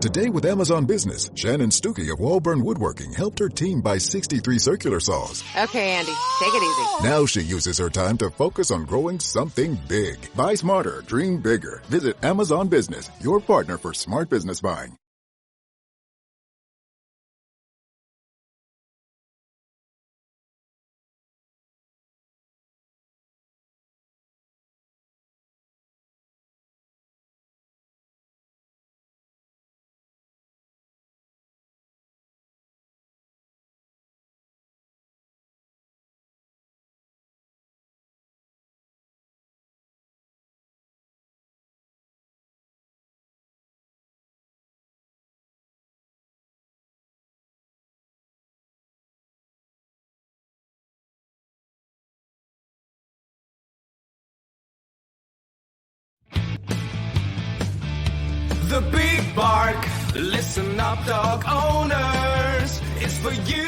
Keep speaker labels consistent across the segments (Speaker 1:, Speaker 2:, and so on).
Speaker 1: Today with Amazon Business, Shannon Stuckey of Walburn Woodworking helped her team buy 63 circular saws.
Speaker 2: Okay, Andy, take it easy.
Speaker 1: Now she uses her time to focus on growing something big. Buy smarter, dream bigger. Visit Amazon Business, your partner for smart business buying.
Speaker 3: The Big Bark. Listen up, dog owners. It's for you,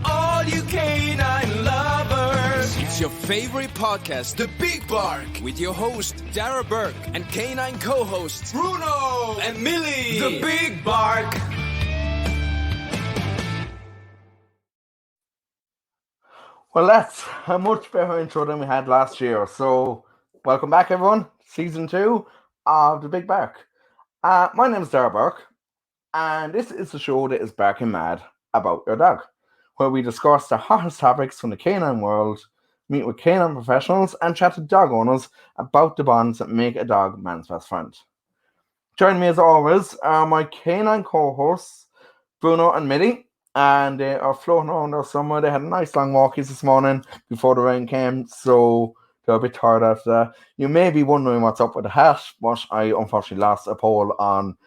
Speaker 3: all you canine lovers. It's your favorite podcast, The Big Bark, with your host, Dara Burke, and canine co-hosts, Bruno and Millie. The Big Bark.
Speaker 4: Well, that's a much better intro than we had last year. So, welcome back, everyone. Season 2 of The Big Bark. My name is Dara Burke, and this is the show that is barking mad about your dog, where we discuss the hottest topics from the canine world, meet with canine professionals, and chat to dog owners about the bonds that make a dog man's best friend. Joining me as always are my canine co-hosts, Bruno and Millie, and they are floating around there somewhere. They had a nice long walkies this morning before the rain came, so they're a bit tired after that. You may be wondering what's up with the hat, but I unfortunately lost a poll on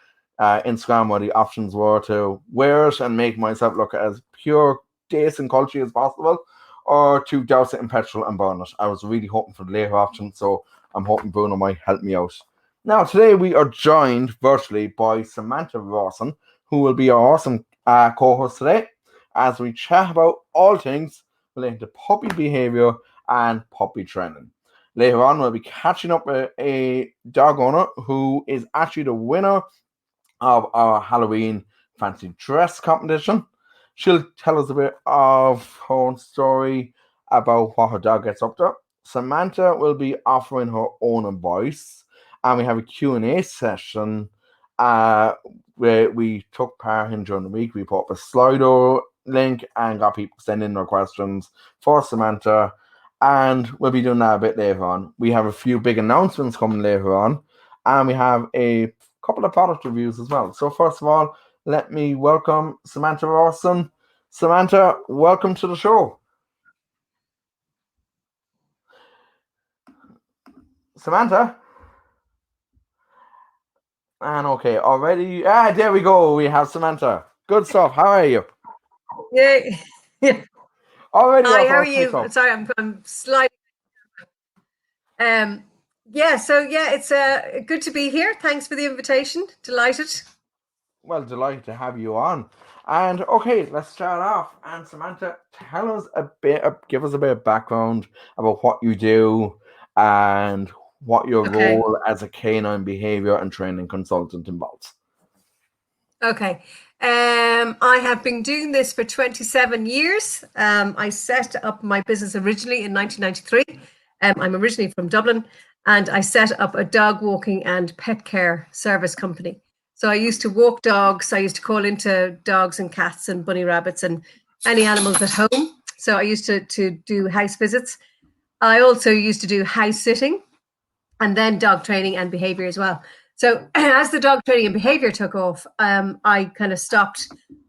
Speaker 4: Instagram where the options were to wear it and make myself look as pure, decent culture as possible, or to douse it in petrol and burn it. I was really hoping for the later option, so I'm hoping Bruno might help me out. Now, today we are joined virtually by Samantha Rawson, who will be our awesome co-host today, as we chat about all things relating to puppy behaviour and puppy training. Later on, we'll be catching up with a dog owner who is actually the winner of our Halloween fancy dress competition. She'll tell us a bit of her own story about what her dog gets up to. Samantha will be offering her own advice, and we have a Q&A session where we took part in during the week. We put up a Slido link and got people sending their questions for Samantha, and we'll be doing that a bit later on. We have a few big announcements coming later on, and we have a couple of product reviews as well. So first of all, let me welcome Samantha Rawson. Samantha, welcome to the show. Samantha? And okay, already, there we go. We have Samantha. Good stuff. How are you?
Speaker 5: Yeah.
Speaker 4: Already.
Speaker 5: Hi, how are you? Sorry, I'm slightly. It's good to be here. Thanks for the invitation. Delighted.
Speaker 4: Well, delighted to have you on. And okay, let's start off. And Samantha, tell us a bit, give us a bit of background about what you do and what your role as a canine behavior and training consultant involves.
Speaker 5: Okay. I have been doing this for 27 years. I set up my business originally in 1993. I'm originally from Dublin, and I set up a dog walking and pet care service company. So I used to walk dogs. I used to call into dogs and cats and bunny rabbits and any animals at home. So I used to do house visits. I also used to do house sitting and then dog training and behavior as well. So as the dog training and behavior took off, I kind of stopped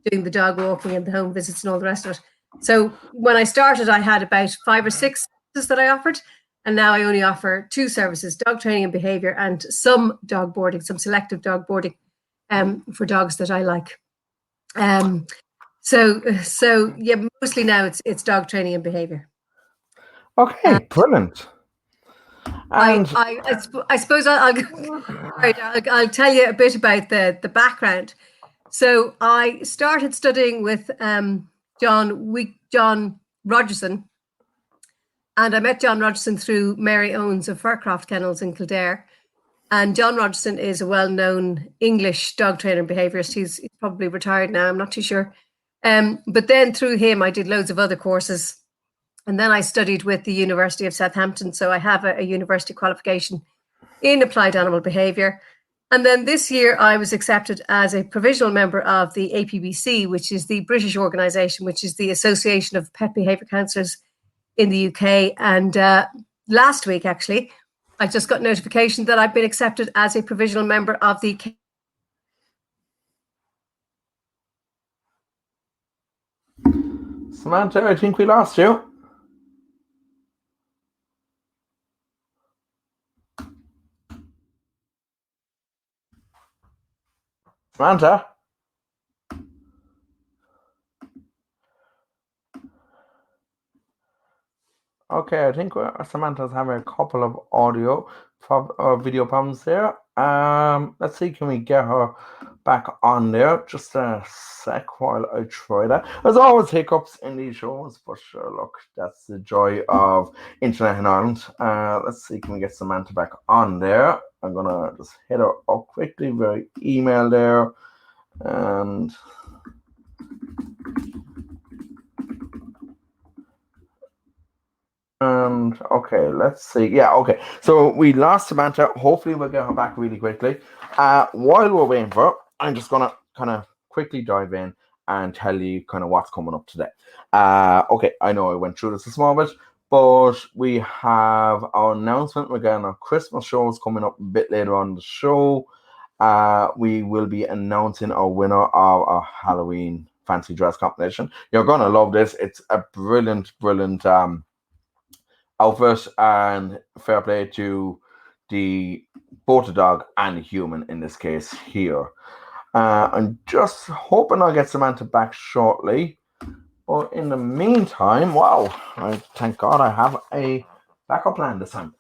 Speaker 5: doing the dog walking and the home visits and all the rest of it. So when I started, I had about 5 or 6 services that I offered. And now I only offer 2 services, dog training and behavior, and some dog boarding, some selective dog boarding for dogs that I like. Mostly now it's dog training and behavior.
Speaker 4: Okay, brilliant. And
Speaker 5: I suppose I'll tell you a bit about the background. So I started studying with John Rogerson, and I met John Rogerson through Mary Owens of Furcroft Kennels in Kildare. And John Rogerson is a well-known English dog trainer and behaviourist. He's probably retired now, I'm not too sure. But then through him, I did loads of other courses. And then I studied with the University of Southampton. So I have a university qualification in applied animal behaviour. And then this year, I was accepted as a provisional member of the APBC, which is the British organisation, which is the Association of Pet Behaviour Counsellors in the UK. And last week, actually, I just got notification that I've been accepted as a provisional member of the...
Speaker 4: Samantha, I think we lost you. Samantha? Okay, I think Samantha's having a couple of video problems there. Let's see, can we get her back on there? Just a sec while I try that. There's always hiccups in these shows, but look, that's the joy of internet in Ireland. Let's see, can we get Samantha back on there? I'm gonna just hit her up quickly via email there, and okay, let's see. Yeah, okay. So we lost Samantha. Hopefully we'll get her back really quickly. While we're waiting for her, I'm just gonna kind of quickly dive in and tell you kind of what's coming up today. Okay, I know I went through this a small bit, but we have our announcement regarding our Christmas shows coming up a bit later on the show. We will be announcing our winner of our Halloween fancy dress competition. You're gonna love this. It's a brilliant outfit, and fair play to both the dog and the human in this case here. I'm just hoping I'll get Samantha back shortly. But in the meantime, wow, thank God I have a backup plan this time.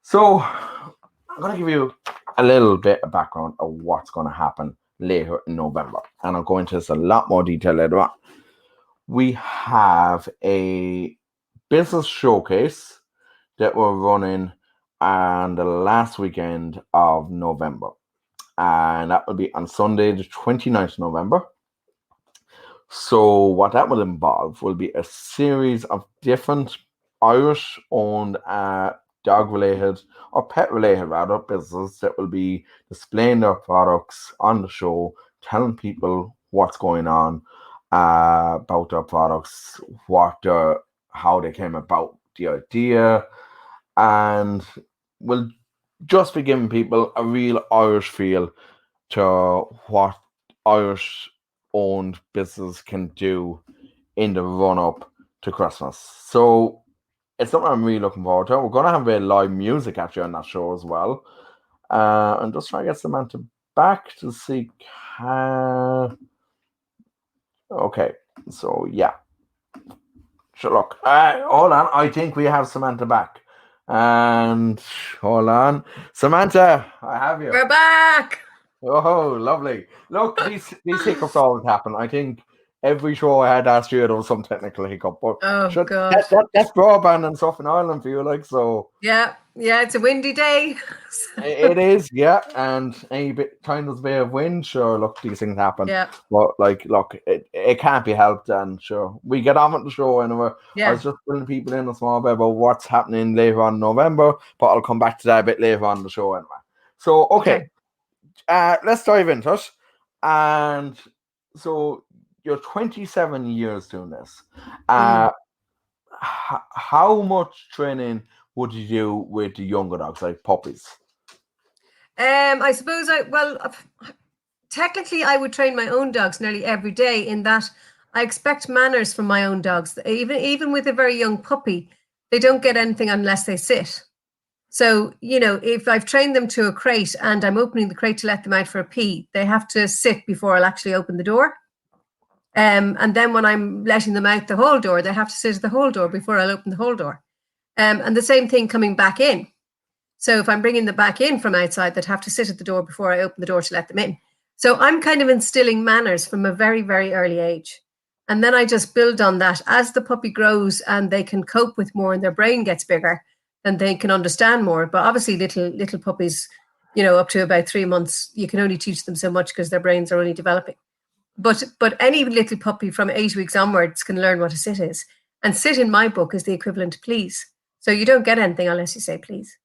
Speaker 4: So I'm going to give you a little bit of background of what's going to happen later in November. And I'll go into this a lot more detail later on. We have a business showcase that we're running on the last weekend of November. And that will be on Sunday, the 29th of November. So what that will involve will be a series of different Irish-owned dog-related or pet-related rather businesses that will be displaying their products on the show, telling people what's going on about their products, how they came about the idea, and we'll just be giving people a real Irish feel to what Irish-owned business can do in the run-up to Christmas. So it's something I'm really looking forward to. We're going to have a bit of live music actually on that show as well. I'm just trying to get Samantha back to see. Okay, so yeah. So look, hold on. I think we have Samantha back. And hold on. Samantha, I have you.
Speaker 5: We're back.
Speaker 4: Oh, lovely. Look, these hiccups always happen. I think every show I had last year, there was some technical hiccup. But
Speaker 5: God.
Speaker 4: That's broadband and stuff in Ireland for you, like, so.
Speaker 5: Yeah, it's a windy day.
Speaker 4: It is, yeah. And any kind of bit of wind, sure, look, these things happen.
Speaker 5: Yeah.
Speaker 4: But, like, look, it can't be helped, and sure, we get on with the show anyway.
Speaker 5: Yeah.
Speaker 4: I was just bringing people in a small bit about what's happening later on in November, but I'll come back to that a bit later on in the show anyway. So, okay. Let's dive into it. And so you're 27 years doing this. How much training would you do with the younger dogs, like puppies?
Speaker 5: I suppose technically I would train my own dogs nearly every day, in that I expect manners from my own dogs. Even with a very young puppy, they don't get anything unless they sit. So, if I've trained them to a crate and I'm opening the crate to let them out for a pee, they have to sit before I'll actually open the door. And then when I'm letting them out the whole door, they have to sit at the whole door before I'll open the whole door. And the same thing coming back in. So if I'm bringing them back in from outside, they'd have to sit at the door before I open the door to let them in. So I'm kind of instilling manners from a very, very early age. And then I just build on that. As the puppy grows and they can cope with more and their brain gets bigger, then they can understand more. But obviously little puppies up to about 3 months, you can only teach them so much because their brains are only developing. But any little puppy from 8 weeks onwards can learn what a sit is. And sit in my book is the equivalent to please. So you don't get anything unless you say please.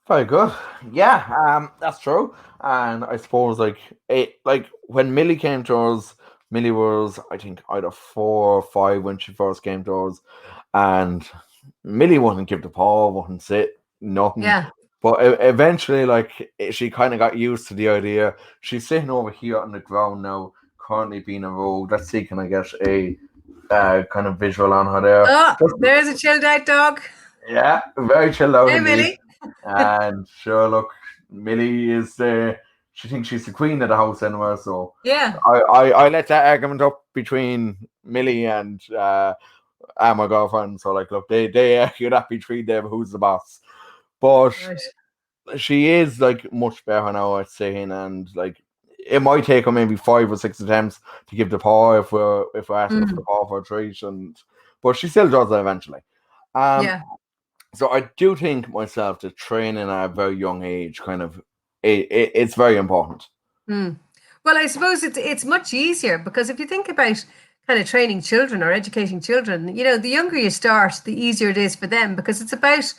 Speaker 4: Very good. Yeah, that's true. And I suppose like when Millie came to us, Millie was I think either 4 or 5 when she first came to us, and Millie wouldn't give the paw, wouldn't sit, nothing.
Speaker 5: Yeah.
Speaker 4: But eventually, like she kind of got used to the idea. She's sitting over here on the ground now, currently being a rogue. Let's see, can I get a kind of visual on her there?
Speaker 5: Oh, there's a chilled out dog.
Speaker 4: Yeah, very chilled out.
Speaker 5: Hey,
Speaker 4: indeed.
Speaker 5: Millie.
Speaker 4: And sure, look, Millie is she thinks she's the queen of the house anyway. So
Speaker 5: yeah,
Speaker 4: I let that argument up between Millie and my girlfriend. So like, look, they argue that between them who's the boss. But she is like much better now at saying, and like it might take her maybe 5 or 6 attempts to give the paw if we're asking for the paw for a treat, but she still does it eventually.
Speaker 5: yeah.
Speaker 4: So I do think myself that training at a very young age it's very important.
Speaker 5: Well, I suppose it's much easier because if you think about kind of training children or educating children, the younger you start, the easier it is for them because it's about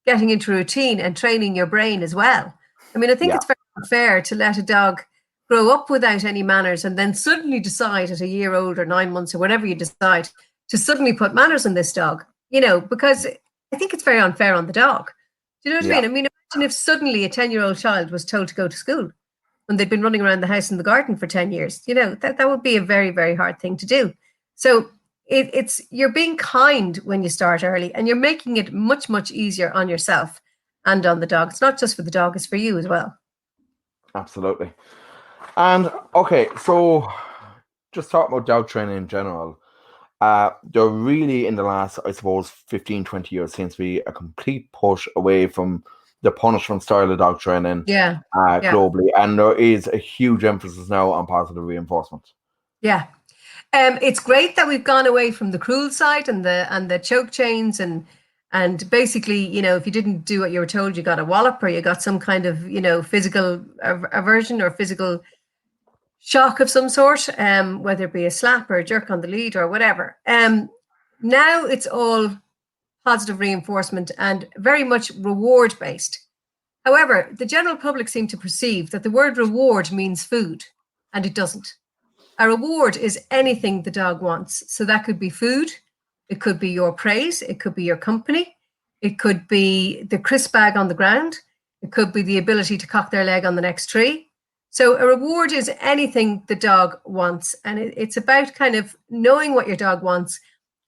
Speaker 5: getting into routine and training your brain as well. I mean, I think it's very unfair to let a dog grow up without any manners and then suddenly decide at a year old or 9 months or whatever you decide to suddenly put manners on this dog, because I think it's very unfair on the dog. Do you know what I mean? I mean, imagine if suddenly a 10-year-old child was told to go to school when they'd been running around the house and the garden for 10 years. That would be a very, very hard thing to do. So it's you're being kind when you start early and you're making it much, much easier on yourself and on the dog. It's not just for the dog, it's for you as well.
Speaker 4: Absolutely. And okay, so just talking about dog training in general, there really in the last, I suppose, 15, 20 years seems to be a complete push away from the punishment style of dog training globally. And there is a huge emphasis now on positive reinforcement.
Speaker 5: Yeah. It's great that we've gone away from the cruel side and the choke chains and basically, if you didn't do what you were told, you got a wallop or you got some kind of, physical aversion or physical shock of some sort, whether it be a slap or a jerk on the lead or whatever. Now it's all positive reinforcement and very much reward based. However, the general public seem to perceive that the word reward means food, and it doesn't. A reward is anything the dog wants. So that could be food, it could be your praise, it could be your company, it could be the crisp bag on the ground, it could be the ability to cock their leg on the next tree. So a reward is anything the dog wants. And it's about kind of knowing what your dog wants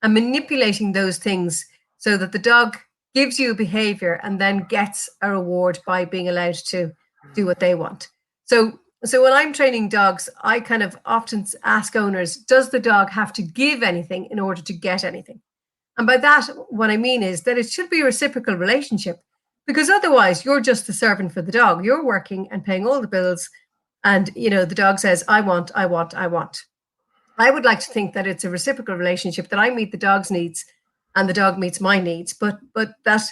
Speaker 5: and manipulating those things so that the dog gives you a behavior and then gets a reward by being allowed to do what they want. So when I'm training dogs, I kind of often ask owners, does the dog have to give anything in order to get anything? And by that, what I mean is that it should be a reciprocal relationship, because otherwise you're just the servant for the dog. You're working and paying all the bills. And, the dog says, I want, I want, I want. I would like to think that it's a reciprocal relationship, that I meet the dog's needs and the dog meets my needs, but that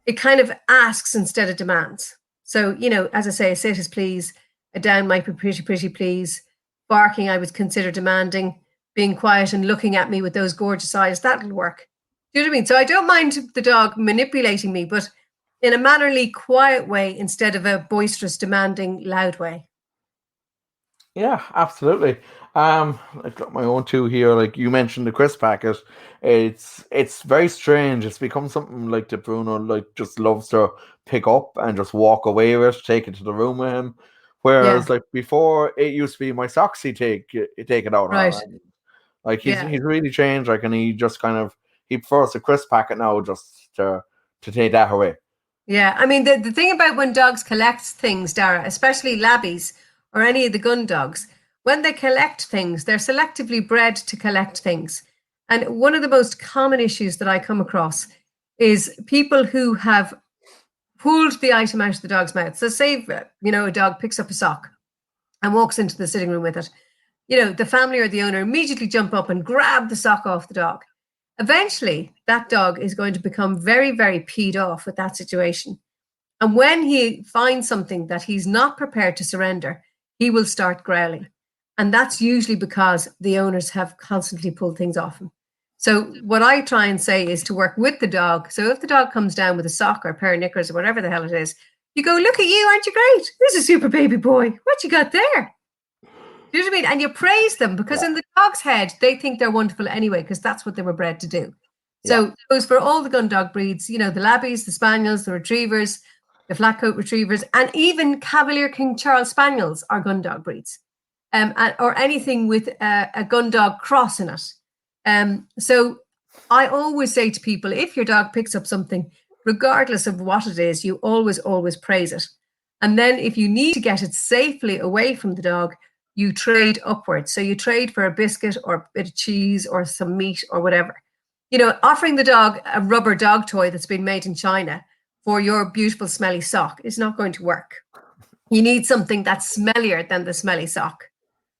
Speaker 5: it kind of asks instead of demands. So, as I say, a sit is please, a down might be pretty, pretty please. Barking, I would consider demanding. Being quiet and looking at me with those gorgeous eyes, that'll work. Do you know what I mean? So I don't mind the dog manipulating me, but in a mannerly, quiet way instead of a boisterous, demanding, loud way.
Speaker 4: Yeah, absolutely. I've got my own two here. Like you mentioned, the crisp packet. It's very strange. It's become something like that Bruno just loves to pick up and just walk away with, take it to the room with him. Whereas like before, it used to be my socks he take it out.
Speaker 5: Right.
Speaker 4: Like he's really changed. Like, and he just he prefers the crisp packet now just to take that away.
Speaker 5: Yeah, I mean the thing about when dogs collect things, Dara, especially labbies or any of the gun dogs, when they collect things, they're selectively bred to collect things. And one of the most common issues that I come across is people who have pulled the item out of the dog's mouth. So say, a dog picks up a sock and walks into the sitting room with it. The family or the owner immediately jump up and grab the sock off the dog. Eventually, that dog is going to become very, very peed off with that situation And when he finds something that he's not prepared to surrender, he will start growling. And that's usually because the owners have constantly pulled things off him. So what I try and say is to work with the dog. So if the dog comes down with a sock or a pair of knickers or whatever the hell it is, you go, look at you, aren't you great? Who's a super baby boy? What you got there? Do you know what I mean? And you praise them, because in the dog's head, they think they're wonderful anyway, because that's what they were bred to do. So it goes for all the gun dog breeds, you know, the Labbies, the Spaniels, the Retrievers, the flat coat Retrievers, and even Cavalier King Charles Spaniels are gun dog breeds, or anything with a gun dog cross in it. So I always say to people, if your dog picks up something, regardless of what it is, you always praise it. And then if you need to get it safely away from the dog, you trade upwards. So you trade for a biscuit or a bit of cheese or some meat or whatever. You know, offering the dog a rubber dog toy that's been made in China for your beautiful smelly sock is not going to work. You need something that's smellier than the smelly sock.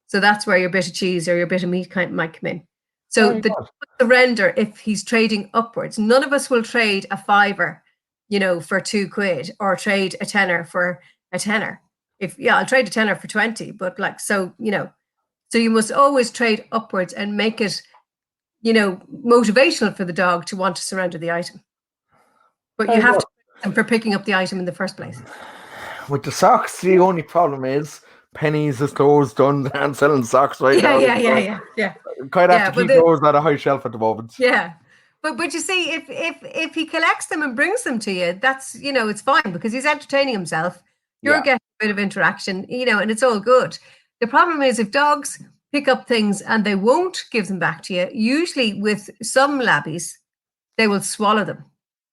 Speaker 5: So that's where your bit of cheese or your bit of meat might come in. So the surrender, if he's trading upwards, none of us will trade a £5, you know, for £2 or trade a tenner for a tenner. I'll trade a tenner for 20, but like, so, you know, so you must always trade upwards and make it, you know, motivational for the dog to want to surrender the item. But you have to thank them for picking up the item in the first place.
Speaker 4: With the socks, the only problem is Pennies is closed, done, and selling socks right now.
Speaker 5: Yeah.
Speaker 4: Quite have to keep those at a high shelf at the moment.
Speaker 5: Yeah. But you see, if he collects them and brings them to you, that's, you know, it's fine, because he's entertaining himself. You're getting a bit of interaction, you know, and it's all good. The problem is if dogs pick up things and they won't give them back to you, usually with some Labbies, they will swallow them.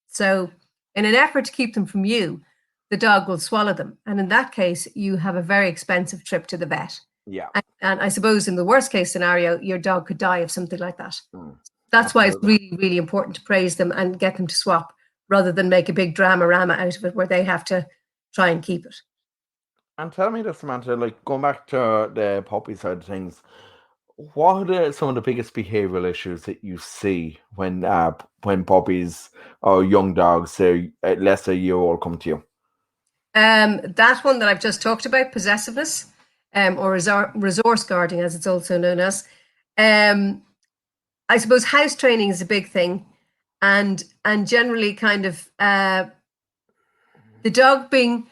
Speaker 5: So in an effort to keep them from you, the dog will swallow them. And in that case, you have a very expensive trip to the vet.
Speaker 4: Yeah.
Speaker 5: And I suppose in the worst case scenario, your dog could die of something like that. That's why it's really, really important to praise them and get them to swap, rather than make a big drama-rama out of it where they have to try and keep it.
Speaker 4: And tell me this, Samantha, like going back to the puppy side of things, what are some of the biggest behavioural issues that you see when puppies or young dogs, say less than a year old, come to you?
Speaker 5: That one that I've just talked about, possessiveness, or resource guarding, as it's also known as. I suppose house training is a big thing, and generally kind of the dog being,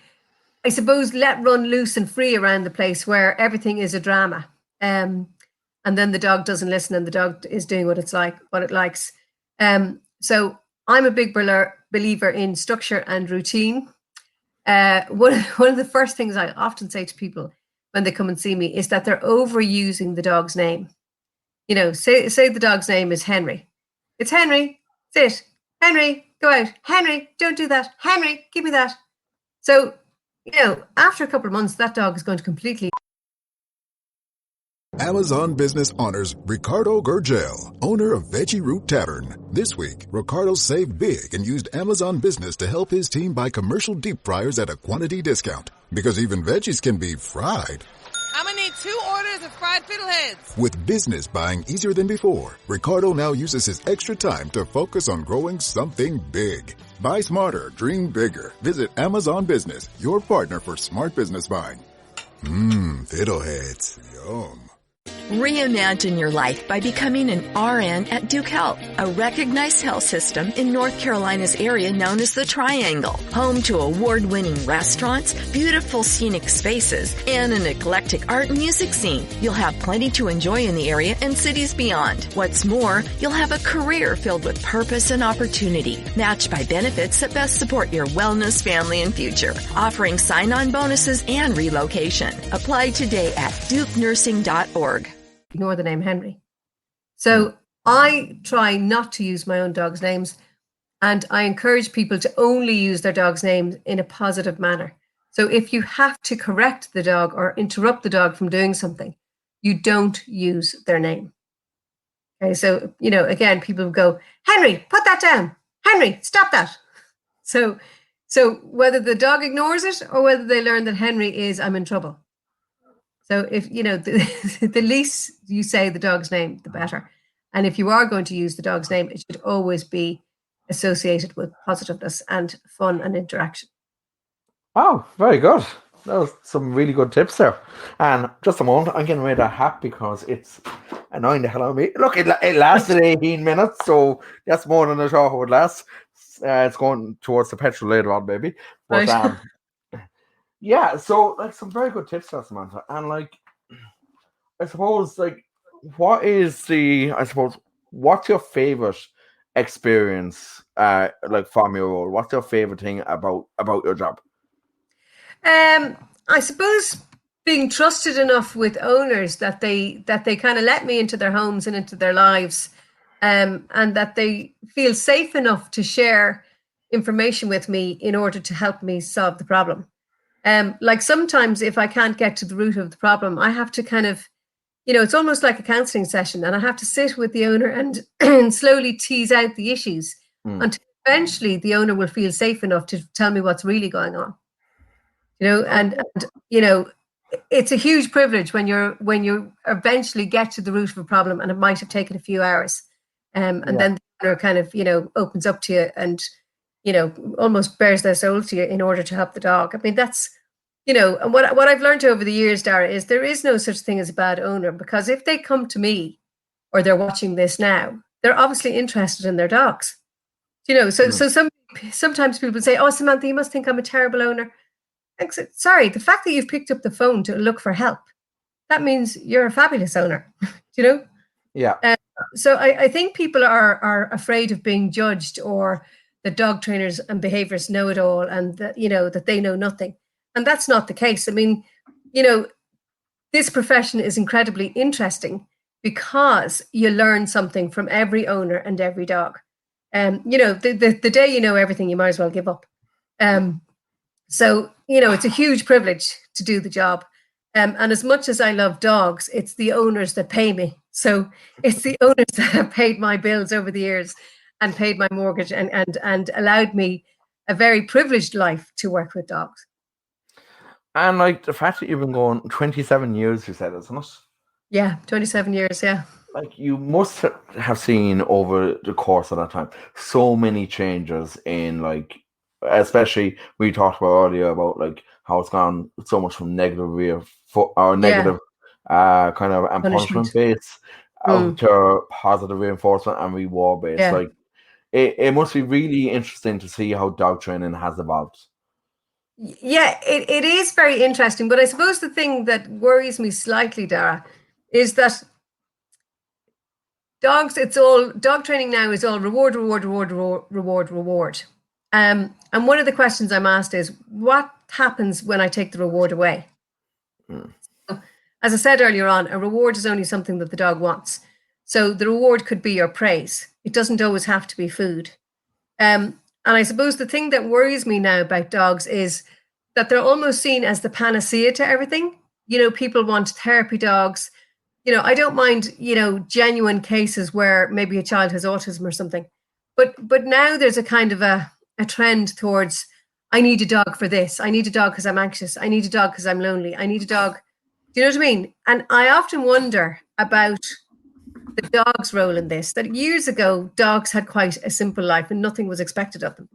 Speaker 5: I suppose, let run loose and free around the place where everything is a drama. And then the dog doesn't listen, and the dog is doing what it likes. So I'm a big believer in structure and routine. One of the first things I often say to people when they come and see me is that they're overusing the dog's name. You know, say the dog's name is Henry. It's Henry, sit. Henry, go out. Henry, don't do that. Henry, give me that. So, you know, after a couple of months, that dog is going to completely...
Speaker 1: Amazon Business honors Ricardo Gurgel, owner of Veggie Root Tavern. This week, Ricardo saved big and used Amazon Business to help his team buy commercial deep fryers at a quantity discount. Because even veggies can be fried.
Speaker 2: I'm gonna need 2 orders of fried fiddleheads.
Speaker 1: With business buying easier than before, Ricardo now uses his extra time to focus on growing something big. Buy smarter, dream bigger. Visit Amazon Business, your partner for smart business buying. Fiddleheads. Yum.
Speaker 6: Reimagine your life by becoming an RN at Duke Health, a recognized health system in North Carolina's area known as the Triangle, home to award-winning restaurants, beautiful scenic spaces, and an eclectic art and music scene. You'll have plenty to enjoy in the area and cities beyond. What's more, you'll have a career filled with purpose and opportunity, matched by benefits that best support your wellness, family, and future, offering sign-on bonuses and relocation. Apply today at dukenursing.org.
Speaker 5: Ignore the name Henry. So I try not to use my own dog's names, and I encourage people to only use their dog's names in a positive manner. So if you have to correct the dog or interrupt the dog from doing something, you don't use their name. Okay, so, you know, again, people will go, Henry, put that down. Henry, stop that. So whether the dog ignores it or whether they learn that Henry is, I'm in trouble. So if, you know, the least you say the dog's name, the better. And if you are going to use the dog's name, it should always be associated with positiveness and fun and interaction.
Speaker 4: Oh, very good. That was some really good tips there. And just a moment, I'm getting rid of that hat because it's annoying the hell out of me. Look, it lasted 18 minutes, so that's more than I thought it would last. It's going towards the petrol later on, maybe. But
Speaker 5: Right.
Speaker 4: yeah, so like some very good tips there, Samantha. And like, I suppose like, what's your favorite experience? Like from your role, what's your favorite thing about your job?
Speaker 5: I suppose being trusted enough with owners that they kind of let me into their homes and into their lives, and that they feel safe enough to share information with me in order to help me solve the problem. Like sometimes if I can't get to the root of the problem, I have to kind of, it's almost like a counseling session, and I have to sit with the owner and, and slowly tease out the issues
Speaker 4: Mm.
Speaker 5: until eventually the owner will feel safe enough to tell me what's really going on. And it's a huge privilege when you eventually get to the root of a problem, and it might have taken a few hours, and
Speaker 4: Yeah.
Speaker 5: then the owner kind of opens up to you and almost bears their soul to you in order to help the dog. I mean, that's and what I've learned over the years, Dara, is there is no such thing as a bad owner, because if they come to me or they're watching this now, they're obviously interested in their dogs. So sometimes people say, "Oh, Samantha, you must think I'm a terrible owner." Sorry, the fact that you've picked up the phone to look for help, that means you're a fabulous owner. you know?
Speaker 4: Yeah.
Speaker 5: So I think people are afraid of being judged, or the dog trainers and behaviorists know it all, and that they know nothing. And that's not the case. I mean, this profession is incredibly interesting because you learn something from every owner and every dog. The day you know everything, you might as well give up. So, it's a huge privilege to do the job. And as much as I love dogs, it's the owners that pay me. So it's the owners that have paid my bills over the years and paid my mortgage and allowed me a very privileged life to work with dogs.
Speaker 4: And like the fact that you've been going 27 years, you said, isn't it?
Speaker 5: Yeah, 27 years, yeah.
Speaker 4: Like you must have seen over the course of that time so many changes in like, especially we talked about earlier about like how it's gone so much from negative or negative kind of and punishment
Speaker 5: Punishment.
Speaker 4: based out to positive reinforcement and reward based.
Speaker 5: Yeah.
Speaker 4: Like it must be really interesting to see how dog training has evolved.
Speaker 5: Yeah, it is very interesting. But I suppose the thing that worries me slightly, Dara, is that dog training now is all reward, reward, reward, reward, reward, reward. And one of the questions I'm asked is, what happens when I take the reward away? So, as I said earlier on, a reward is only something that the dog wants. So the reward could be your praise. It doesn't always have to be food. And I suppose the thing that worries me now about dogs is that they're almost seen as the panacea to everything. People want therapy dogs. I don't mind, genuine cases where maybe a child has autism or something. But now there's a kind of a trend towards, I need a dog for this. I need a dog because I'm anxious. I need a dog because I'm lonely. I need a dog. Do you know what I mean? And I often wonder about the dog's role in this, that years ago, dogs had quite a simple life and nothing was expected of them.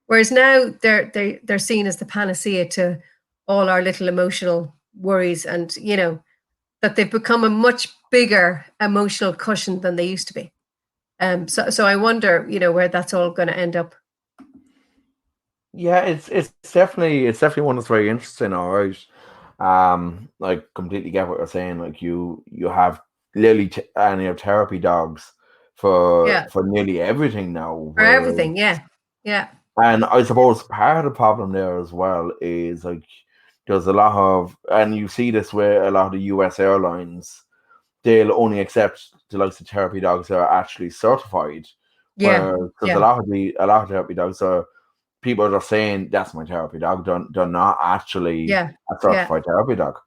Speaker 5: Whereas now they're seen as the panacea to all our little emotional worries, and, that they've become a much bigger emotional cushion than they used to be. So I wonder, where that's all going to end up.
Speaker 4: Yeah, it's definitely one that's very interesting. All right, like completely get what you're saying. Like you have literally and you have therapy dogs for nearly everything now.
Speaker 5: For everything, yeah.
Speaker 4: And I suppose part of the problem there as well is like there's a lot of, and you see this where a lot of the US airlines, they'll only accept the likes of therapy dogs that are actually certified.
Speaker 5: Yeah,
Speaker 4: because a lot of therapy dogs are, people are just saying that's my therapy dog. They're not actually a certified therapy dog.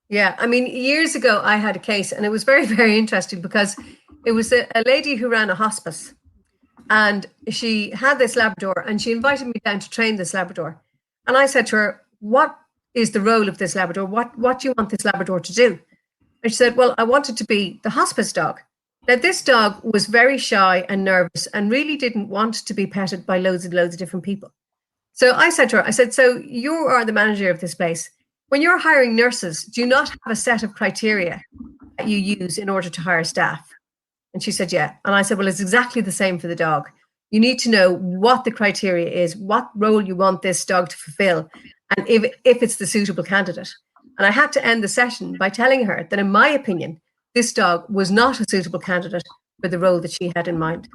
Speaker 5: Yeah, I mean, years ago I had a case, and it was very, very interesting because it was a lady who ran a hospice, and she had this Labrador, and she invited me down to train this Labrador. And I said to her, "What is the role of this Labrador? What do you want this Labrador to do?" And she said, "Well, I want it to be the hospice dog." Now, this dog was very shy and nervous and really didn't want to be petted by loads and loads of different people. So I said to her, I said, so you are the manager of this place. When you're hiring nurses, do you not have a set of criteria that you use in order to hire staff? And she said, yeah. And I said, well, it's exactly the same for the dog. You need to know what the criteria is, what role you want this dog to fulfill, and if it's the suitable candidate. And I had to end the session by telling her that, in my opinion, this dog was not a suitable candidate for the role that she had in mind.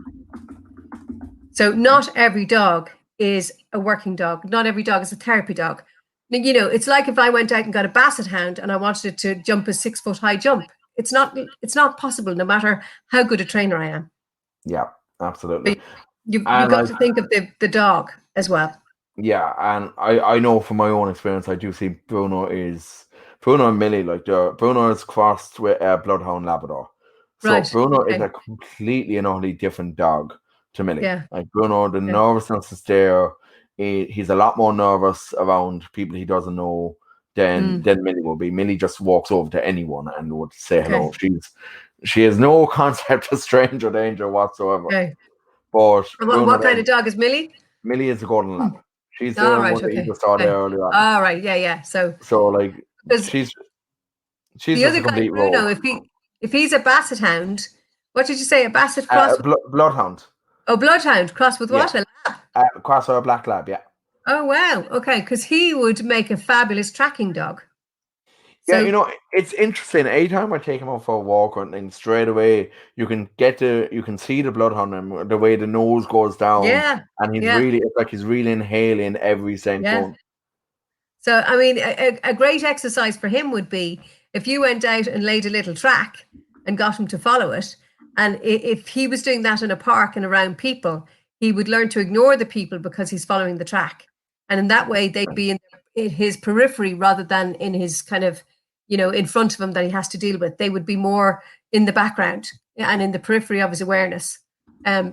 Speaker 5: So not every dog is a working dog. Not every dog is a therapy dog. You know, it's like if I went out and got a basset hound and I wanted it to jump a 6-foot high jump. It's not possible, no matter how good a trainer I am.
Speaker 4: Yeah, absolutely.
Speaker 5: But you've got to think of the dog as well.
Speaker 4: Yeah, and I know from my own experience, I do see Bruno and Millie, like Bruno is crossed with a Bloodhound Labrador. So
Speaker 5: Right,
Speaker 4: Bruno
Speaker 5: okay.
Speaker 4: is a completely and utterly different dog to Millie.
Speaker 5: Yeah.
Speaker 4: Like Bruno, the nervousness is there. He's a lot more nervous around people he doesn't know than Millie will be. Millie just walks over to anyone and would say hello. She has no concept of stranger danger whatsoever.
Speaker 5: Okay.
Speaker 4: But
Speaker 5: What kind of dog is Millie?
Speaker 4: Millie is a golden lab. She's the
Speaker 5: right,
Speaker 4: one that you
Speaker 5: okay.
Speaker 4: just saw there earlier on.
Speaker 5: All right, yeah. So
Speaker 4: like she's
Speaker 5: the
Speaker 4: just
Speaker 5: other
Speaker 4: a
Speaker 5: guy,
Speaker 4: complete
Speaker 5: Bruno,
Speaker 4: rogue.
Speaker 5: if he's a basset hound, what did you say? A basset cross?
Speaker 4: Bloodhound.
Speaker 5: Oh, bloodhound cross with what?
Speaker 4: Yeah.
Speaker 5: A lab?
Speaker 4: Cross or a black lab, yeah.
Speaker 5: Oh wow, okay, because he would make a fabulous tracking dog.
Speaker 4: Yeah, you know, it's interesting. Anytime I take him out for a walk or anything, straight away you can see the bloodhound and the way the nose goes down.
Speaker 5: Yeah.
Speaker 4: And he's really inhaling every scent going.
Speaker 5: So I mean, a great exercise for him would be if you went out and laid a little track and got him to follow it. And if he was doing that in a park and around people, he would learn to ignore the people because he's following the track. And in that way, they'd be in his periphery rather than in his kind of, you know, in front of him that he has to deal with. They would be more in the background and in the periphery of his awareness.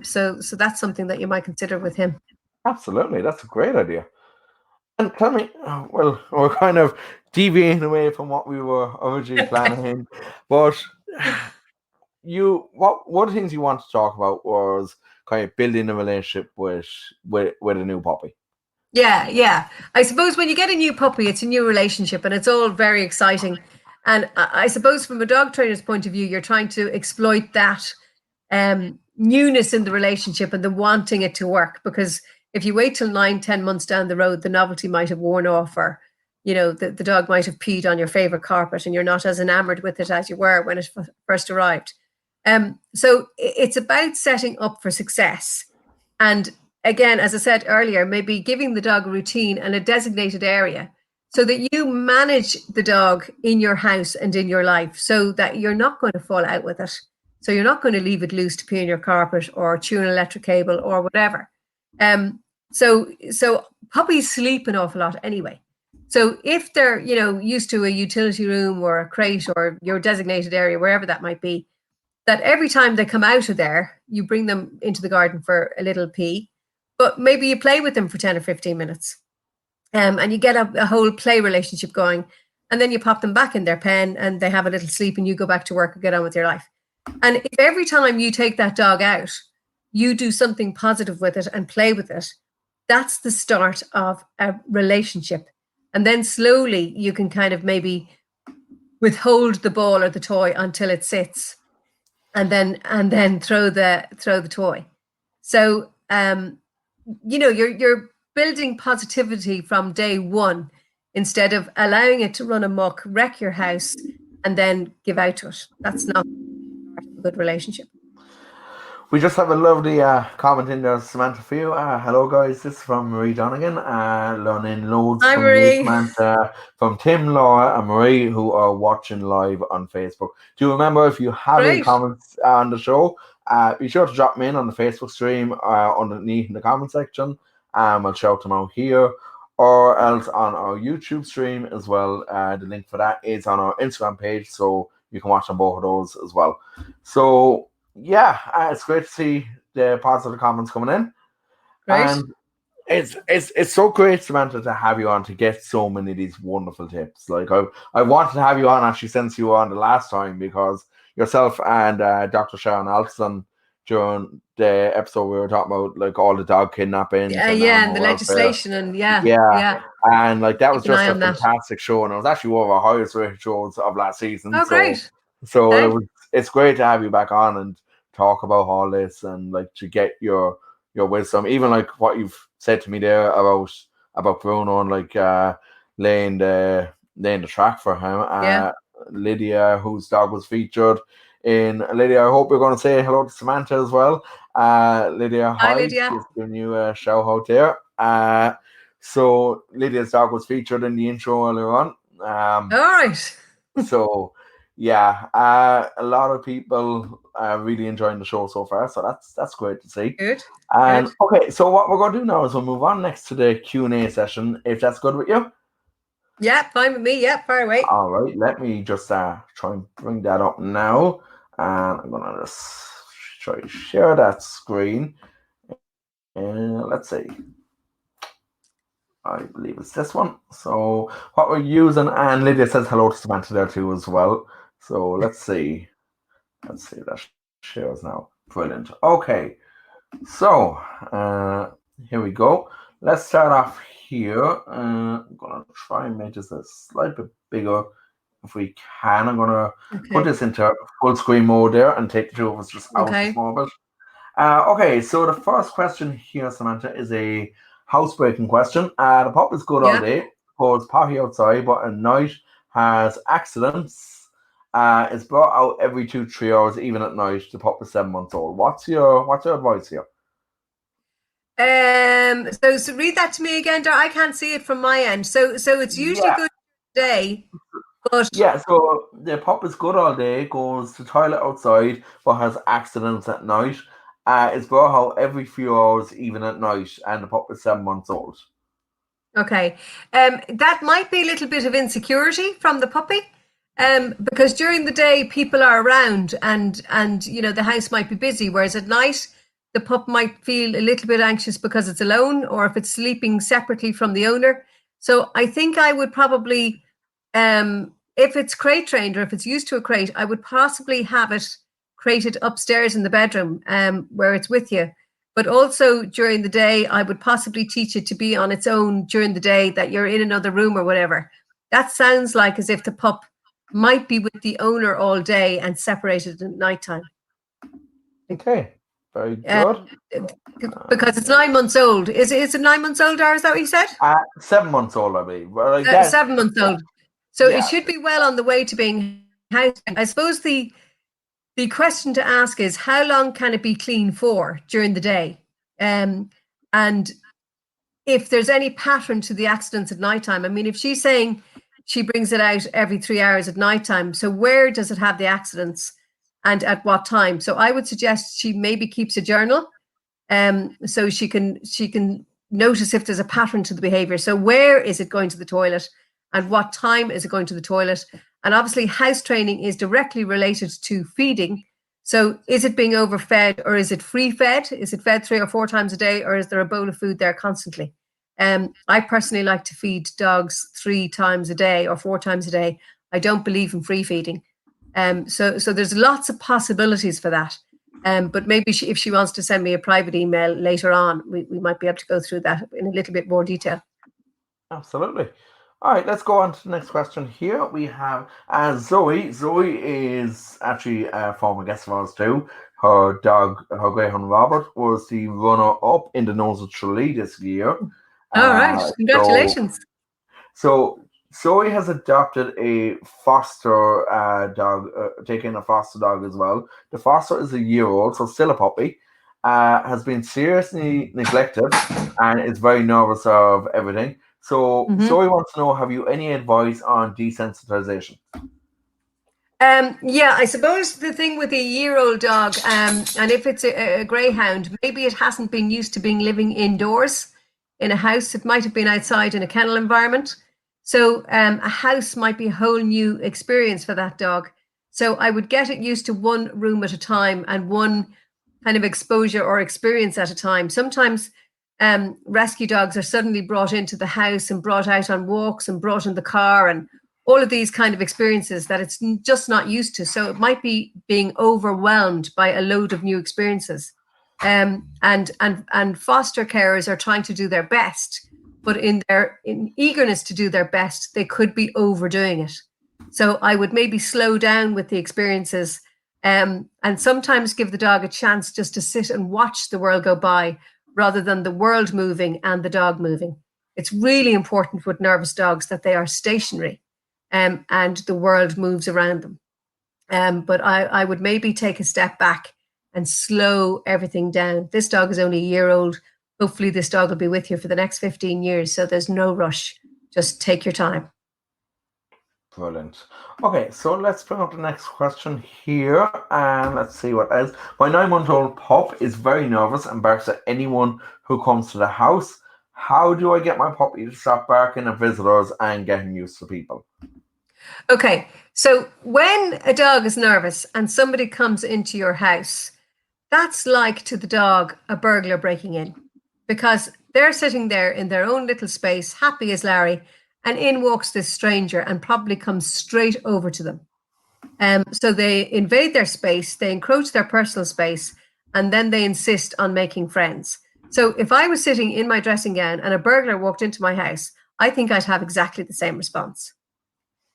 Speaker 5: So that's something that you might consider with him.
Speaker 4: Absolutely. That's a great idea. And tell me, well, we're kind of deviating away from what we were originally planning, but one of the things you want to talk about was kind of building a relationship with a new puppy.
Speaker 5: Yeah. I suppose when you get a new puppy, it's a new relationship and it's all very exciting. And I suppose from a dog trainer's point of view, you're trying to exploit that newness in the relationship and the wanting it to work. Because if you wait till 9-10 months down the road, the novelty might have worn off, or, you know, the dog might have peed on your favorite carpet and you're not as enamored with it as you were when it first arrived. So it's about setting up for success. And again, as I said earlier, maybe giving the dog a routine and a designated area so that you manage the dog in your house and in your life so that you're not going to fall out with it. So you're not going to leave it loose to pee on your carpet or chew an electric cable or whatever. So puppies sleep an awful lot anyway. So if they're, you know, used to a utility room or a crate or your designated area, wherever that might be, that every time they come out of there, you bring them into the garden for a little pee, but maybe you play with them for 10 or 15 minutes and you get a whole play relationship going, and then you pop them back in their pen and they have a little sleep and you go back to work and get on with your life. And if every time you take that dog out, you do something positive with it and play with it, that's the start of a relationship. And then slowly you can kind of maybe withhold the ball or the toy until it sits. And then throw the toy. So you know, you're building positivity from day one instead of allowing it to run amok, wreck your house, and then give out to it. That's not a good relationship.
Speaker 4: We just have a lovely comment in there, Samantha, for you. Hello, guys. This is from Marie Donegan. Learning loads
Speaker 5: Hi,
Speaker 4: from
Speaker 5: Marie.
Speaker 4: Samantha, from Tim, Laura, and Marie, who are watching live on Facebook. Do remember, if you have any comments on the show, be sure to drop them in on the Facebook stream underneath in the comment section. I'll shout them out here, or else on our YouTube stream as well. The link for that is on our Instagram page, so you can watch on both of those as well. So yeah, it's great to see the positive comments coming in.
Speaker 5: Great.
Speaker 4: And it's so great, Samantha, to have you on to get so many of these wonderful tips. Like I wanted to have you on actually since you were on the last time, because yourself and Dr. Sharon Alston during the episode we were talking about, like all the dog kidnappings.
Speaker 5: Yeah,
Speaker 4: and
Speaker 5: and the
Speaker 4: animal welfare.
Speaker 5: legislation, and yeah.
Speaker 4: And like that was
Speaker 5: Keep an
Speaker 4: just
Speaker 5: eye
Speaker 4: a
Speaker 5: on that.
Speaker 4: fantastic show, and it was actually one of our highest rated shows of last season.
Speaker 5: Oh, great.
Speaker 4: So
Speaker 5: Okay.
Speaker 4: it's great to have you back on and talk about all this, and like to get your wisdom, even like what you've said to me there about Bruno, and like laying the track for him. Lydia, whose dog was featured in. Lydia, I hope you're going to say hello to Samantha as well. Lydia, hi.
Speaker 5: Lydia.
Speaker 4: Just giving you a shout out there. So Lydia's dog was featured in the intro earlier on.
Speaker 5: All right.
Speaker 4: So yeah, a lot of people are really enjoying the show so far. So that's great to see.
Speaker 5: Good.
Speaker 4: Okay, so what we're going to do now is we'll move on next to the Q&A session, if that's good with you.
Speaker 5: Yeah, fine with me. Yeah, far away.
Speaker 4: All right, let me just try and bring that up now. And I'm going to just try to share that screen. And let's see. I believe it's this one. So what we're using, and Lydia says hello to Samantha there too as well. So let's see. Let's see, that shares now. Brilliant. Okay, so here we go. Let's start off here. I'm gonna try and make this a slight bit bigger if we can. I'm gonna put this into full screen mode there and take the two of us just out a small bit. Okay, so the first question here, Samantha, is a housebreaking question. The pup is good all day, goes potty outside, but at night has accidents. It's brought out every 2-3 hours, even at night. The pup is 7 months old. What's your advice here?
Speaker 5: So read that to me again, Dar. I can't see it from my end. So it's usually good day, but
Speaker 4: so the pup is good all day, goes to toilet outside, but has accidents at night. It's brought out every few hours, even at night, and the pup is 7 months old.
Speaker 5: Okay, that might be a little bit of insecurity from the puppy, because during the day people are around, and the house might be busy, whereas at night the pup might feel a little bit anxious because it's alone, or if it's sleeping separately from the owner. So I think I would probably, if it's crate trained or if it's used to a crate, I would possibly have it crated upstairs in the bedroom where it's with you. But also during the day, I would possibly teach it to be on its own during the day, that you're in another room or whatever. That sounds like as if the pup might be with the owner all day and separated at nighttime.
Speaker 4: Okay, very good.
Speaker 5: Because it's 9 months old. Is it 9 months old, or is that what you said?
Speaker 4: 7 months old, I believe. Well,
Speaker 5: 7 months old. So it should be well on the way to being housed. I suppose the question to ask is, how long can it be clean for during the day? And if there's any pattern to the accidents at nighttime. I mean, if she's saying she brings it out every 3 hours at nighttime, so where does it have the accidents and at what time? So I would suggest she maybe keeps a journal, so she can notice if there's a pattern to the behavior. So where is it going to the toilet, and what time is it going to the toilet? And obviously house training is directly related to feeding. So is it being overfed, or is it free fed? Is it fed 3 or 4 times a day, or is there a bowl of food there constantly? I personally like to feed dogs 3 times a day or 4 times a day. I don't believe in free feeding. So there's lots of possibilities for that. But maybe if she wants to send me a private email later on, we might be able to go through that in a little bit more detail.
Speaker 4: Absolutely. All right, let's go on to the next question here. We have Zoe. Zoe is actually a former guest of ours too. Her dog, her greyhound Robert, was the runner-up in the Nose of Tralee this year.
Speaker 5: All right, congratulations.
Speaker 4: So Zoe has adopted a foster dog, taken a foster dog as well. The foster is 1 year old, so still a puppy. Has been seriously neglected and is very nervous of everything. So Zoe wants to know, have you any advice on desensitization?
Speaker 5: I suppose the thing with 1 year old dog, and if it's a greyhound, maybe it hasn't been used to living indoors in a house. It might have been outside in a kennel environment. So a house might be a whole new experience for that dog. So I would get it used to one room at a time and one kind of exposure or experience at a time. Sometimes rescue dogs are suddenly brought into the house and brought out on walks and brought in the car and all of these kind of experiences that it's just not used to. So it might be being overwhelmed by a load of new experiences. And foster carers are trying to do their best, but in eagerness to do their best, they could be overdoing it. So I would maybe slow down with the experiences, and sometimes give the dog a chance just to sit and watch the world go by, rather than the world moving and the dog moving. It's really important with nervous dogs that they are stationary, and the world moves around them. But I would maybe take a step back and slow everything down. This dog is only a year old. Hopefully this dog will be with you for the next 15 years. So there's no rush. Just take your time.
Speaker 4: Brilliant. Okay, so let's bring up the next question here, and let's see what else. My 9-month-old pup is very nervous and barks at anyone who comes to the house. How do I get my puppy to stop barking at visitors and getting used to people?
Speaker 5: Okay, so when a dog is nervous and somebody comes into your house, that's like to the dog a burglar breaking in, because they're sitting there in their own little space, happy as Larry, and in walks this stranger and probably comes straight over to them. So they invade their space, they encroach their personal space, and then they insist on making friends. So if I was sitting in my dressing gown and a burglar walked into my house, I think I'd have exactly the same response.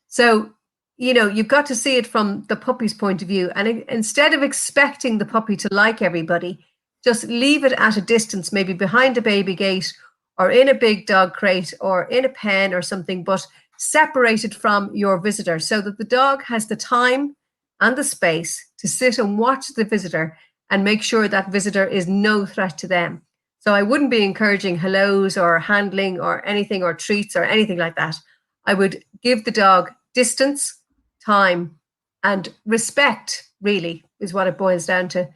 Speaker 5: So, you've got to see it from the puppy's point of view. And instead of expecting the puppy to like everybody, just leave it at a distance, maybe behind a baby gate or in a big dog crate or in a pen or something, but separated from your visitor, so that the dog has the time and the space to sit and watch the visitor and make sure that visitor is no threat to them. So I wouldn't be encouraging hellos or handling or anything, or treats or anything like that. I would give the dog distance, time, and respect, really, is what it boils down to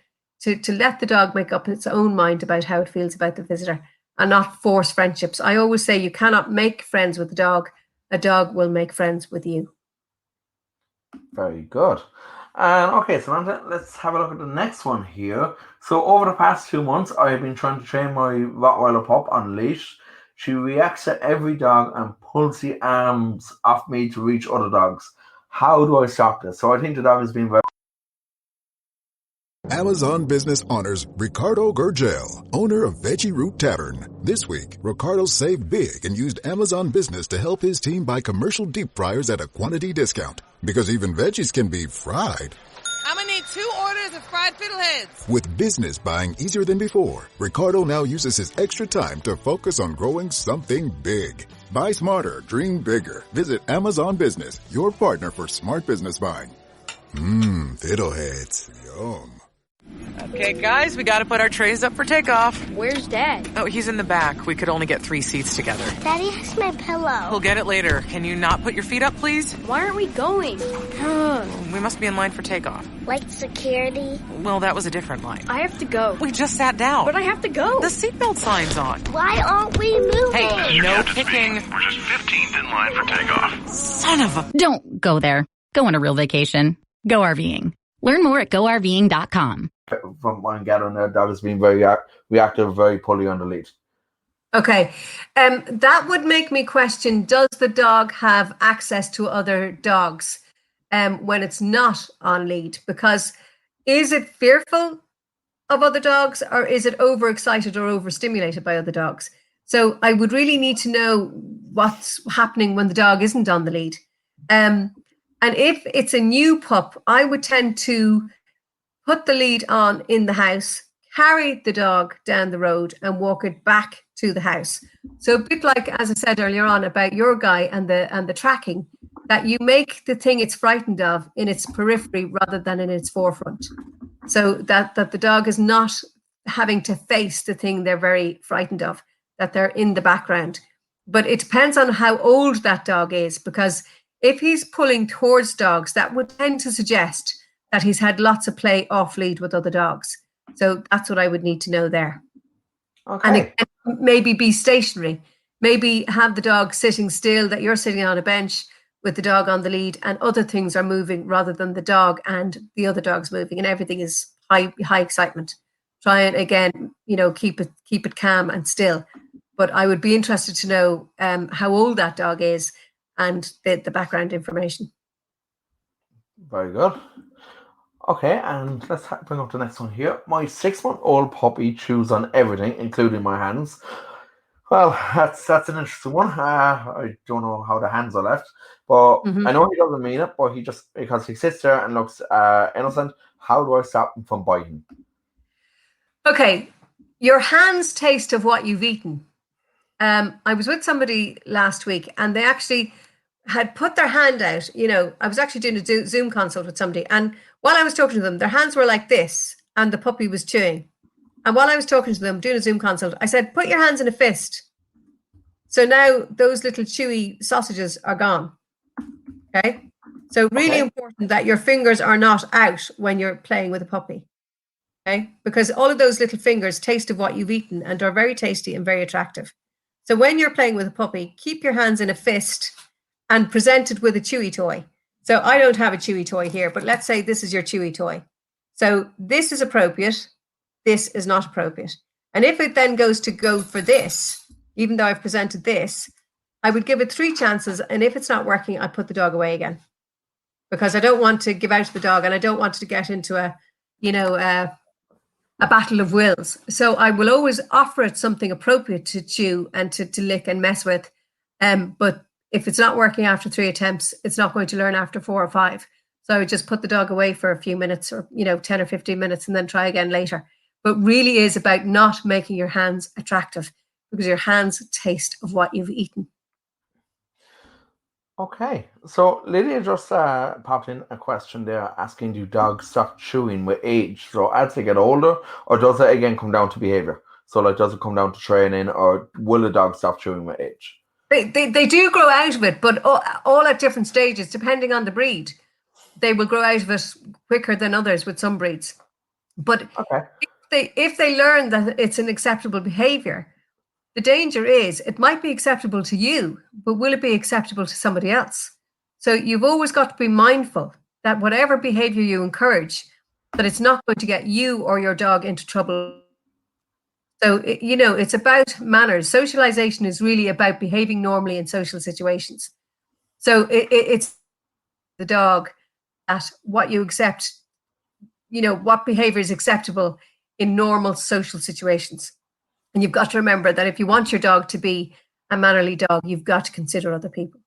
Speaker 5: let the dog make up its own mind about how it feels about the visitor, and not force friendships. I always say you cannot make friends with the dog. A dog will make friends with you.
Speaker 4: Very good. Okay, Samantha, let's have a look at the next one here. So over the past 2 months, I have been trying to train my Rottweiler pup on leash. She reacts to every dog and pulls the arms off me to reach other dogs. How do I stop this? So I think the dog has been very...
Speaker 1: Amazon Business honors Ricardo Gurgel, owner of Veggie Root Tavern. This week, Ricardo saved big and used Amazon Business to help his team buy commercial deep fryers at a quantity discount. Because even veggies can be fried.
Speaker 2: I'm gonna need 2 orders of fried fiddleheads.
Speaker 1: With business buying easier than before, Ricardo now uses his extra time to focus on growing something big. Buy smarter, dream bigger. Visit Amazon Business, your partner for smart business buying. Fiddleheads. Yum.
Speaker 7: Okay, guys, we gotta put our trays up for takeoff.
Speaker 8: Where's Dad?
Speaker 7: Oh, he's in the back. We could only get 3 seats together.
Speaker 8: Daddy has my pillow.
Speaker 7: We'll get it later. Can you not put your feet up, please?
Speaker 8: Why aren't we going?
Speaker 7: We must be in line for takeoff.
Speaker 8: Like security?
Speaker 7: Well, that was a different line.
Speaker 8: I have to go.
Speaker 7: We just sat down.
Speaker 8: But I have to go.
Speaker 7: The seatbelt sign's on.
Speaker 8: Why aren't we moving?
Speaker 7: Hey, no kicking.
Speaker 9: We're just 15th in line for takeoff.
Speaker 7: Son of a...
Speaker 10: Don't go there. Go on a real vacation. Go RVing. Learn more at GoRVing.com.
Speaker 4: From what I'm gathering, their dog has been very reactive, very pulley on the lead.
Speaker 5: Okay. That would make me question, does the dog have access to other dogs when it's not on lead? Because is it fearful of other dogs, or is it overexcited or overstimulated by other dogs? So I would really need to know what's happening when the dog isn't on the lead. And if it's a new pup, I would tend to put the lead on in the house, carry the dog down the road and walk it back to the house. So a bit like, as I said earlier on about your guy and the tracking, that you make the thing it's frightened of in its periphery rather than in its forefront. So that the dog is not having to face the thing they're very frightened of, that they're in the background. But it depends on how old that dog is, because if he's pulling towards dogs, that would tend to suggest that he's had lots of play off lead with other dogs. So that's what I would need to know there.
Speaker 4: Okay.
Speaker 5: And it maybe be stationary. Maybe have the dog sitting still, that you're sitting on a bench with the dog on the lead and other things are moving rather than the dog and the other dog's moving, and everything is high excitement. Try and again, keep it calm and still. But I would be interested to know how old that dog is and the background information.
Speaker 4: Very good. Okay, and let's bring up the next one here. My 6-month-old puppy chews on everything, including my hands. Well, that's an interesting one. I don't know how the hands are left, but I know he doesn't mean it, but because he sits there and looks innocent, how do I stop him from biting?
Speaker 5: Okay, your hands taste of what you've eaten. I was with somebody last week and they actually had put their hand out. I was actually doing a Zoom consult with somebody, and while I was talking to them, their hands were like this and the puppy was chewing. And while I was talking to them, doing a Zoom consult, I said, put your hands in a fist. So now those little chewy sausages are gone. Okay. So really important that your fingers are not out when you're playing with a puppy. Okay. Because all of those little fingers taste of what you've eaten and are very tasty and very attractive. So when you're playing with a puppy, keep your hands in a fist and present it with a chewy toy. So I don't have a chewy toy here, but let's say this is your chewy toy. So this is appropriate. This is not appropriate. And if it then goes to go for this, even though I've presented this, I would give it 3 chances. And if it's not working, I'd put the dog away again, because I don't want to give out to the dog and I don't want to get into a battle of wills. So I will always offer it something appropriate to chew and to lick and mess with. But if it's not working after 3 attempts, it's not going to learn after 4 or 5. So I would just put the dog away for a few minutes, or 10 or 15 minutes, and then try again later. But really is about not making your hands attractive, because your hands taste of what you've eaten.
Speaker 4: Okay, so Lydia just popped in a question there asking, do dogs stop chewing with age? So as they get older, or does it again come down to behavior? So like, does it come down to training, or will a dog stop chewing with age?
Speaker 5: They do grow out of it, but all at different stages, depending on the breed. They will grow out of it quicker than others with some breeds. But if they learn that it's an acceptable behavior, the danger is it might be acceptable to you, but will it be acceptable to somebody else? So you've always got to be mindful that whatever behavior you encourage, that it's not going to get you or your dog into trouble. So, it's about manners. Socialization is really about behaving normally in social situations. So it's the dog at what you accept, what behavior is acceptable in normal social situations. And you've got to remember that if you want your dog to be a mannerly dog, you've got to consider other people.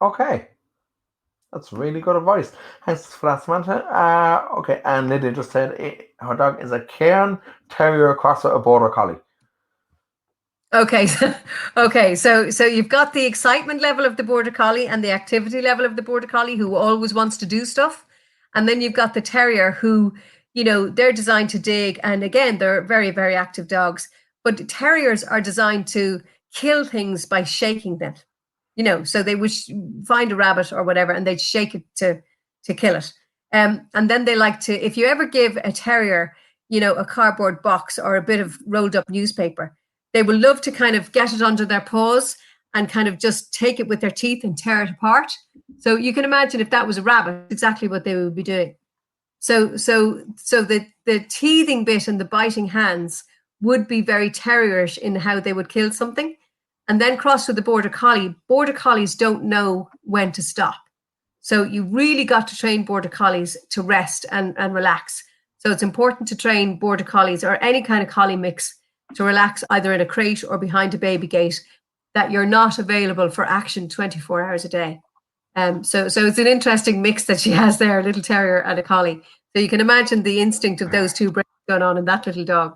Speaker 4: Okay. That's really good advice. Thanks for that, Samantha. Okay, and Lydia just said her dog is a Cairn Terrier cross with a Border Collie.
Speaker 5: Okay, so you've got the excitement level of the Border Collie and the activity level of the Border Collie, who always wants to do stuff. And then you've got the Terrier who, they're designed to dig. And again, they're very, very active dogs. But Terriers are designed to kill things by shaking them. So they would find a rabbit or whatever, and they'd shake it to kill it. And then they like to, if you ever give a Terrier, a cardboard box or a bit of rolled up newspaper, they will love to kind of get it under their paws and kind of just take it with their teeth and tear it apart. So you can imagine if that was a rabbit, exactly what they would be doing. So the teething bit and the biting hands would be very terrierish in how they would kill something. And then cross with the Border Collie. Border Collies don't know when to stop. So you really got to train Border Collies to rest and relax. So it's important to train Border Collies or any kind of collie mix to relax either in a crate or behind a baby gate, that you're not available for action 24 hours a day. So it's an interesting mix that she has there, a little terrier and a collie. So you can imagine the instinct of those two brains going on in that little dog.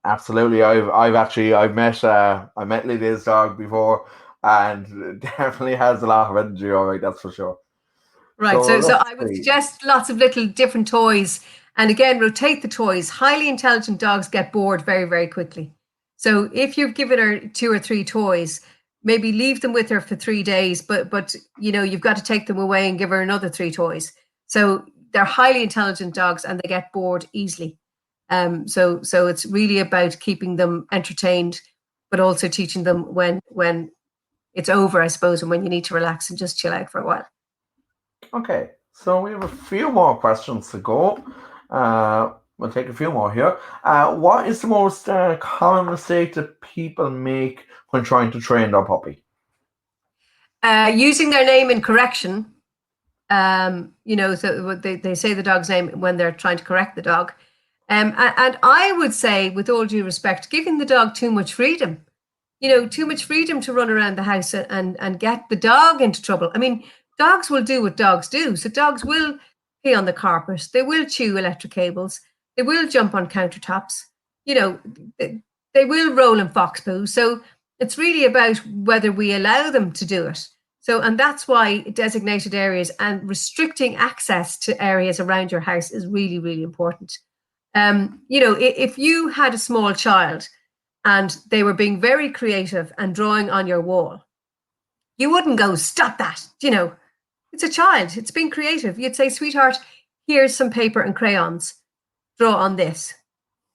Speaker 4: Absolutely. I've met Lydia's dog before, and definitely has a lot of energy, all right, that's for sure.
Speaker 5: Right. So I would suggest lots of little different toys. And again, rotate the toys. Highly intelligent dogs get bored very, very quickly. So if you've given her 2 or 3 toys, maybe leave them with her for 3 days, but you've got to take them away and give her another 3 toys. So they're highly intelligent dogs and they get bored easily. So it's really about keeping them entertained, but also teaching them when it's over, I suppose, and when you need to relax and just chill out for a while.
Speaker 4: Okay, so we have a few more questions to go. We'll take a few more here. What is the most common mistake that people make when trying to train their puppy?
Speaker 5: Using their name in correction, so they say the dog's name when they're trying to correct the dog. And I would say, with all due respect, giving the dog too much freedom, too much freedom to run around the house and get the dog into trouble. I mean, dogs will do what dogs do. So dogs will pee on the carpet. They will chew electric cables. They will jump on countertops. They will roll in fox poo. So it's really about whether we allow them to do it. So, and that's why designated areas and restricting access to areas around your house is really, really important. If you had a small child and they were being very creative and drawing on your wall, you wouldn't go, stop that. It's a child. It's being creative. You'd say, sweetheart, here's some paper and crayons. Draw on this.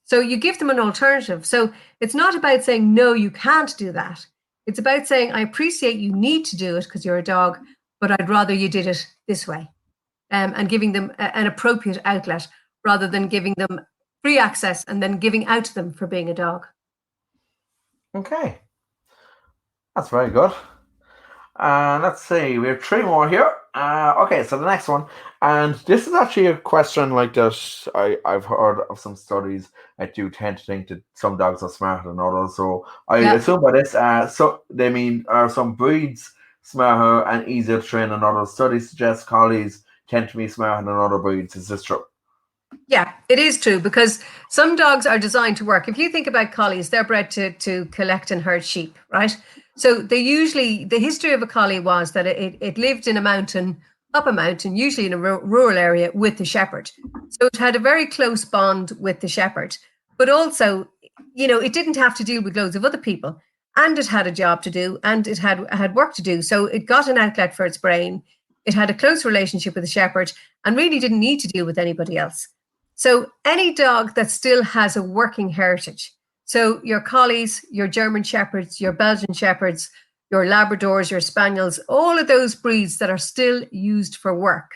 Speaker 5: So you give them an alternative. So it's not about saying, no, you can't do that. It's about saying, I appreciate you need to do it because you're a dog, but I'd rather you did it this way. And giving them an appropriate outlet rather than giving them free access and then giving out to them for being a dog.
Speaker 4: Okay. That's very good. Let's see, we have 3 more here. Okay, so the next one, and this is actually a question like that I've heard of some studies that do tend to think that some dogs are smarter than others. So I assume by this, so they mean are some breeds smarter and easier to train than others? Studies suggest collies tend to be smarter than other breeds. Is this true?
Speaker 5: Yeah, it is true, because some dogs are designed to work. If you think about collies, they're bred to collect and herd sheep, right? So the history of a collie was that it lived in a mountain, up a mountain, usually in a rural area with the shepherd. So it had a very close bond with the shepherd, but also, it didn't have to deal with loads of other people, and it had a job to do, and it had work to do. So it got an outlet for its brain. It had a close relationship with the shepherd and really didn't need to deal with anybody else. So any dog that still has a working heritage, so your collies, your German shepherds, your Belgian shepherds, your Labradors, your Spaniels, all of those breeds that are still used for work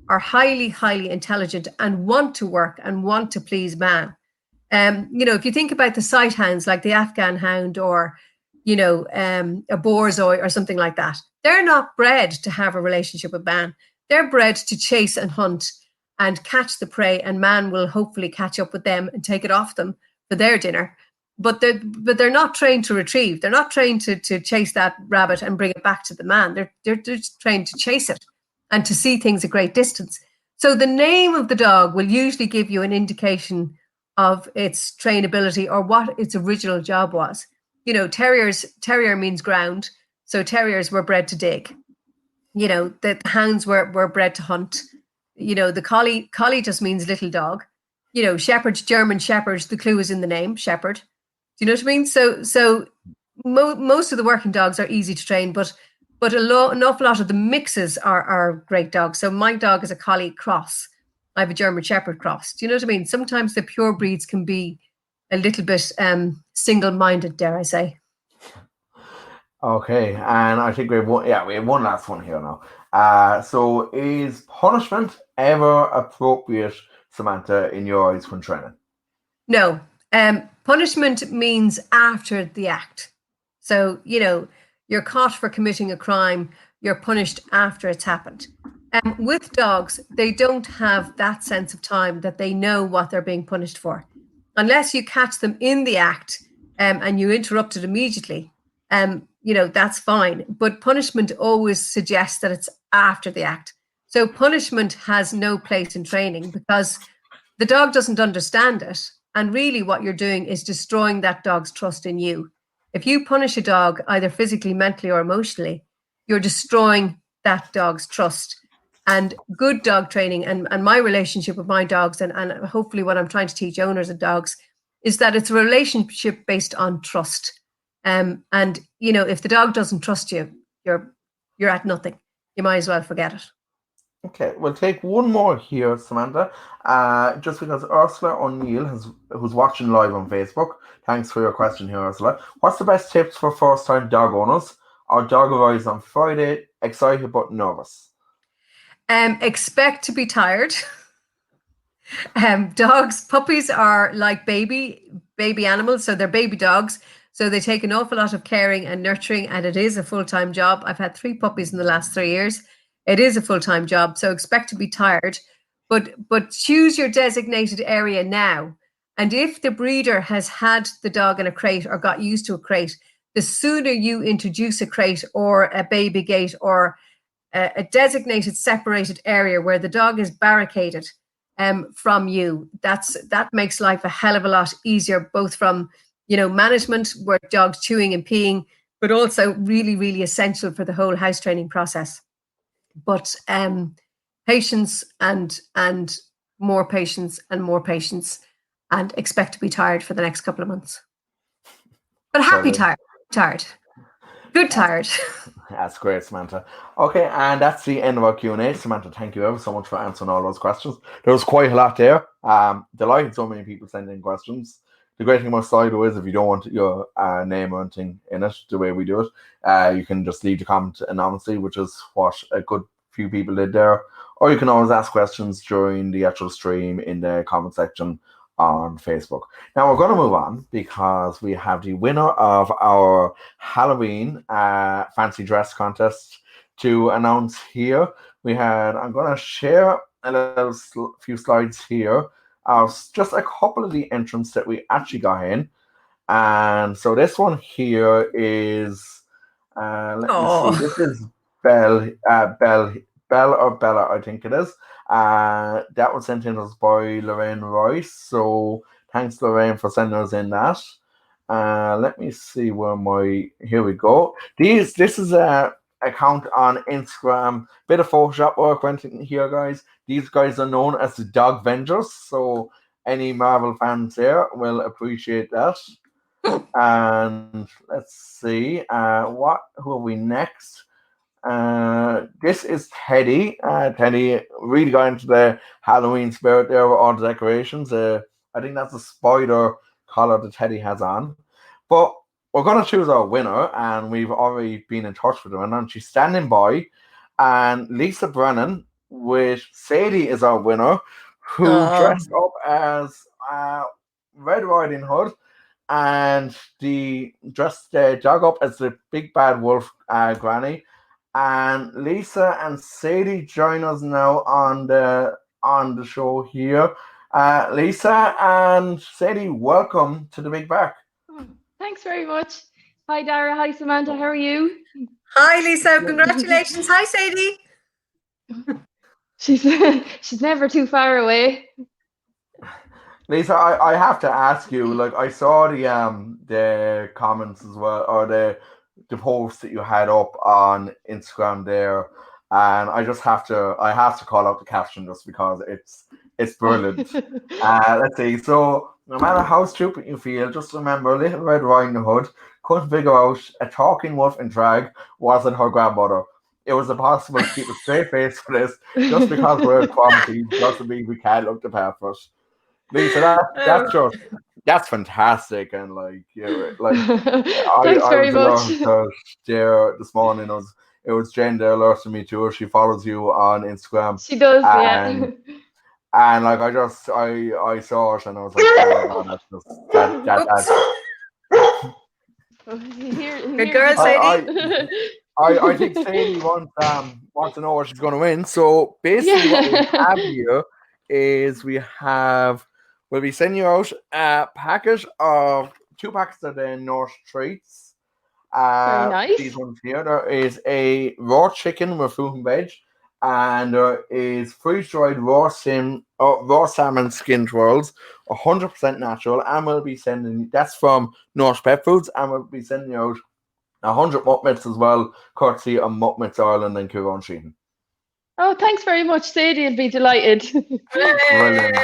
Speaker 5: are highly, highly intelligent and want to work and want to please man. If you think about the sight hounds like the Afghan hound or, a borzoi or something like that, they're not bred to have a relationship with man. They're bred to chase and hunt and catch the prey, and man will hopefully catch up with them and take it off them for their dinner. But they're not trained to retrieve. They're not trained to chase that rabbit and bring it back to the man. They're just trained to chase it and to see things at great distance. So the name of the dog will usually give you an indication of its trainability or what its original job was. Terrier means ground. So terriers were bred to dig. The hounds were bred to hunt. The collie just means little dog. Shepherds, German shepherds, the clue is in the name, shepherd. Do you know what I mean? So most of the working dogs are easy to train, but an awful lot of the mixes are great dogs. So my dog is a collie cross. I have a German shepherd cross. Do you know what I mean? Sometimes the pure breeds can be a little bit single-minded, dare I say.
Speaker 4: Okay, and I think we have one last one here now. So is punishment ever appropriate, Samantha, in your eyes when training?
Speaker 5: No. Punishment means after the act. So, you're caught for committing a crime, you're punished after it's happened. With dogs, they don't have that sense of time that they know what they're being punished for. Unless you catch them in the act and you interrupt it immediately, that's fine. But punishment always suggests that it's after the act. So punishment has no place in training because the dog doesn't understand it. And really what you're doing is destroying that dog's trust in you. If you punish a dog, either physically, mentally, or emotionally, you're destroying that dog's trust. And good dog training and my relationship with my dogs and hopefully what I'm trying to teach owners of dogs is that it's a relationship based on trust. And if the dog doesn't trust you, you're at nothing. You might as well forget it.
Speaker 4: Okay, we'll take one more here, Samantha. Just because Ursula O'Neill who's watching live on Facebook. Thanks for your question here, Ursula. What's the best tips for first-time dog owners? Our dog arrives on Friday, excited but nervous.
Speaker 5: Expect to be tired. Puppies are like baby animals, so they're baby dogs. So they take an awful lot of caring and nurturing, and it is a full-time job. I've had 3 puppies in the last 3 years. It is a full-time job, so expect to be tired. But choose your designated area now. And if the breeder has had the dog in a crate or got used to a crate, the sooner you introduce a crate or a baby gate or a designated separated area where the dog is barricaded from you, that makes life a hell of a lot easier, both from management, where dogs chewing and peeing, but also really, really essential for the whole house training process. But patience and more patience and more patience, and expect to be tired for the next couple of months. But happy tired. Good tired.
Speaker 4: That's great, Samantha. Okay, and that's the end of our Q&A. Samantha, thank you ever so much for answering all those questions. There was quite a lot there. Delighted so many people sending in questions. The great thing about Slido is if you don't want your name or anything in it, the way we do it, you can just leave the comment anonymously, which is what a good few people did there. Or you can always ask questions during the actual stream in the comment section on Facebook. Now we're going to move on because we have the winner of our Halloween fancy dress contest to announce here. I'm going to share a few slides here of just a couple of the entrants that we actually got in. And so this one here is, let me see, this is Belle, or Bella, I think it is. That was sent in us by Lorraine Royce. So thanks, Lorraine, for sending us in that. Let me see here we go. This is a account on Instagram. Bit of Photoshop work went in here, guys. These guys are known as the Dog Vengers. So any Marvel fans there will appreciate that. And let's see. Who are we next? This is Teddy. Teddy really got into the Halloween spirit there with all the decorations. I think that's a spider collar that Teddy has on. But we're going to choose our winner, and we've already been in touch with her, and she's standing by. And Lisa Brennan with Sadie is our winner, who dressed up as Red Riding Hood, and dressed the dog up as the big bad wolf granny. And Lisa and Sadie join us now on the show here. Lisa and Sadie, welcome to the Big Back.
Speaker 11: Thanks very much. Hi, Dara. Hi, Samantha. How are you?
Speaker 5: Hi, Lisa. Congratulations. Hi, Sadie.
Speaker 11: She's never too far away.
Speaker 4: Lisa, I have to ask you. Like, I saw the comments as well, or the post that you had up on Instagram there, and I have to call out the caption just because it's brilliant. Let's see. So no matter how stupid you feel, just remember Little Red Riding Hood couldn't figure out a talking wolf in drag wasn't her grandmother. It was impossible to keep a straight face for this just because we're in quarantine doesn't mean we can't look the part for it. Lisa, that's fantastic, and
Speaker 11: thanks very much.
Speaker 4: There this morning, it was Jen there alerting me to her. She follows you on Instagram.
Speaker 11: She does, yeah.
Speaker 4: And I saw it, and I was like, oh,
Speaker 5: Good girl, Sadie.
Speaker 4: I think Sadie wants to know what she's going to win. So basically, what we have here is we'll be sending you out a package of 2 packets of the North Treats.
Speaker 11: Very nice.
Speaker 4: These ones here. There is a raw chicken with fruit and veg, and there is freeze-dried raw salmon skin rolls, 100% natural, and we'll be sending, that's from North Pet Foods, and we'll be sending you out 100 mutt mitts as well, courtesy of Mutt Mitts Ireland and Kieran Sheehan.
Speaker 11: Oh, thanks very much, Sadie. I'll be delighted.
Speaker 4: Brilliant.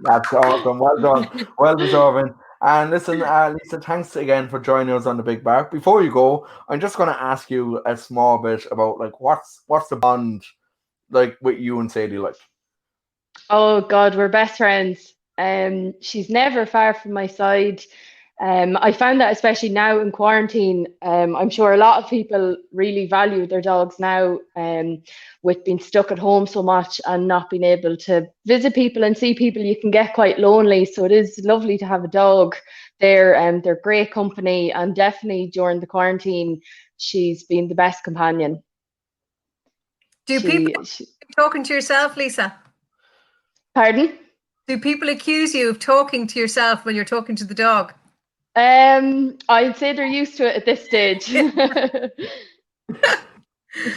Speaker 4: That's awesome. Well done. Well deserving. And listen, Lisa, thanks again for joining us on the Big Bark. Before you go, I'm just going to ask you a small bit about what's the bond like with you and Sadie like?
Speaker 11: Oh God, we're best friends. She's never far from my side. I found that especially now in quarantine, I'm sure a lot of people really value their dogs now, with being stuck at home so much and not being able to visit people and see people. You can get quite lonely, so it is lovely to have a dog there. They're great company, and definitely during the quarantine, she's been the best companion.
Speaker 5: Do people talking to yourself, Lisa?
Speaker 11: Pardon?
Speaker 5: Do people accuse you of talking to yourself when you're talking to the dog?
Speaker 11: I'd say they're used to it at this stage.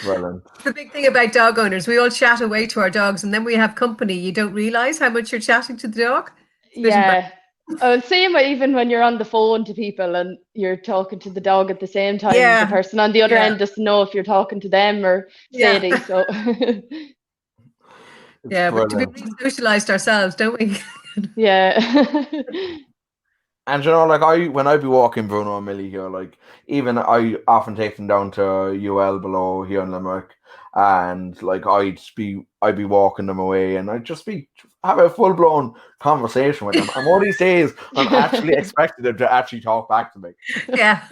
Speaker 4: Brilliant.
Speaker 5: The big thing about dog owners, we all chat away to our dogs, and then we have company. You don't realise how much you're chatting to the dog.
Speaker 11: Yeah. Same even when you're on the phone to people and you're talking to the dog at the same time. The person on the other end doesn't know if you're talking to them or Sadie. So
Speaker 5: yeah, but to be re-socialised ourselves, don't we?
Speaker 11: Yeah.
Speaker 4: And you know, like when I be walking Bruno and Millie here, like even I often take them down to UL below here in Limerick, and like I'd be walking them away, and I'd just be have a full blown conversation with them. And one of these days, I'm actually expecting them to actually talk back to me.
Speaker 5: Yeah.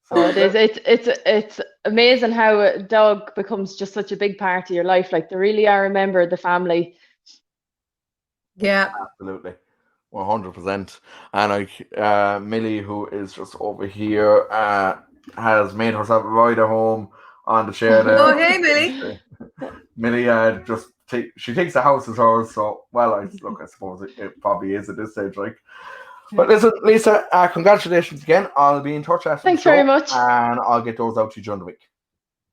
Speaker 11: So it is. It's amazing how a dog becomes just such a big part of your life. Like they really are a member of the family.
Speaker 5: Yeah.
Speaker 4: Absolutely. 100%. And like Millie, who is just over here, has made herself right at home on the chair there.
Speaker 5: Oh, hey, Millie.
Speaker 4: Millie she thinks the house is hers. So, well, I suppose it probably is at this stage. Like, but listen, Lisa, congratulations again. I'll be in touch after.
Speaker 11: Thanks very much.
Speaker 4: And I'll get those out to you during the week.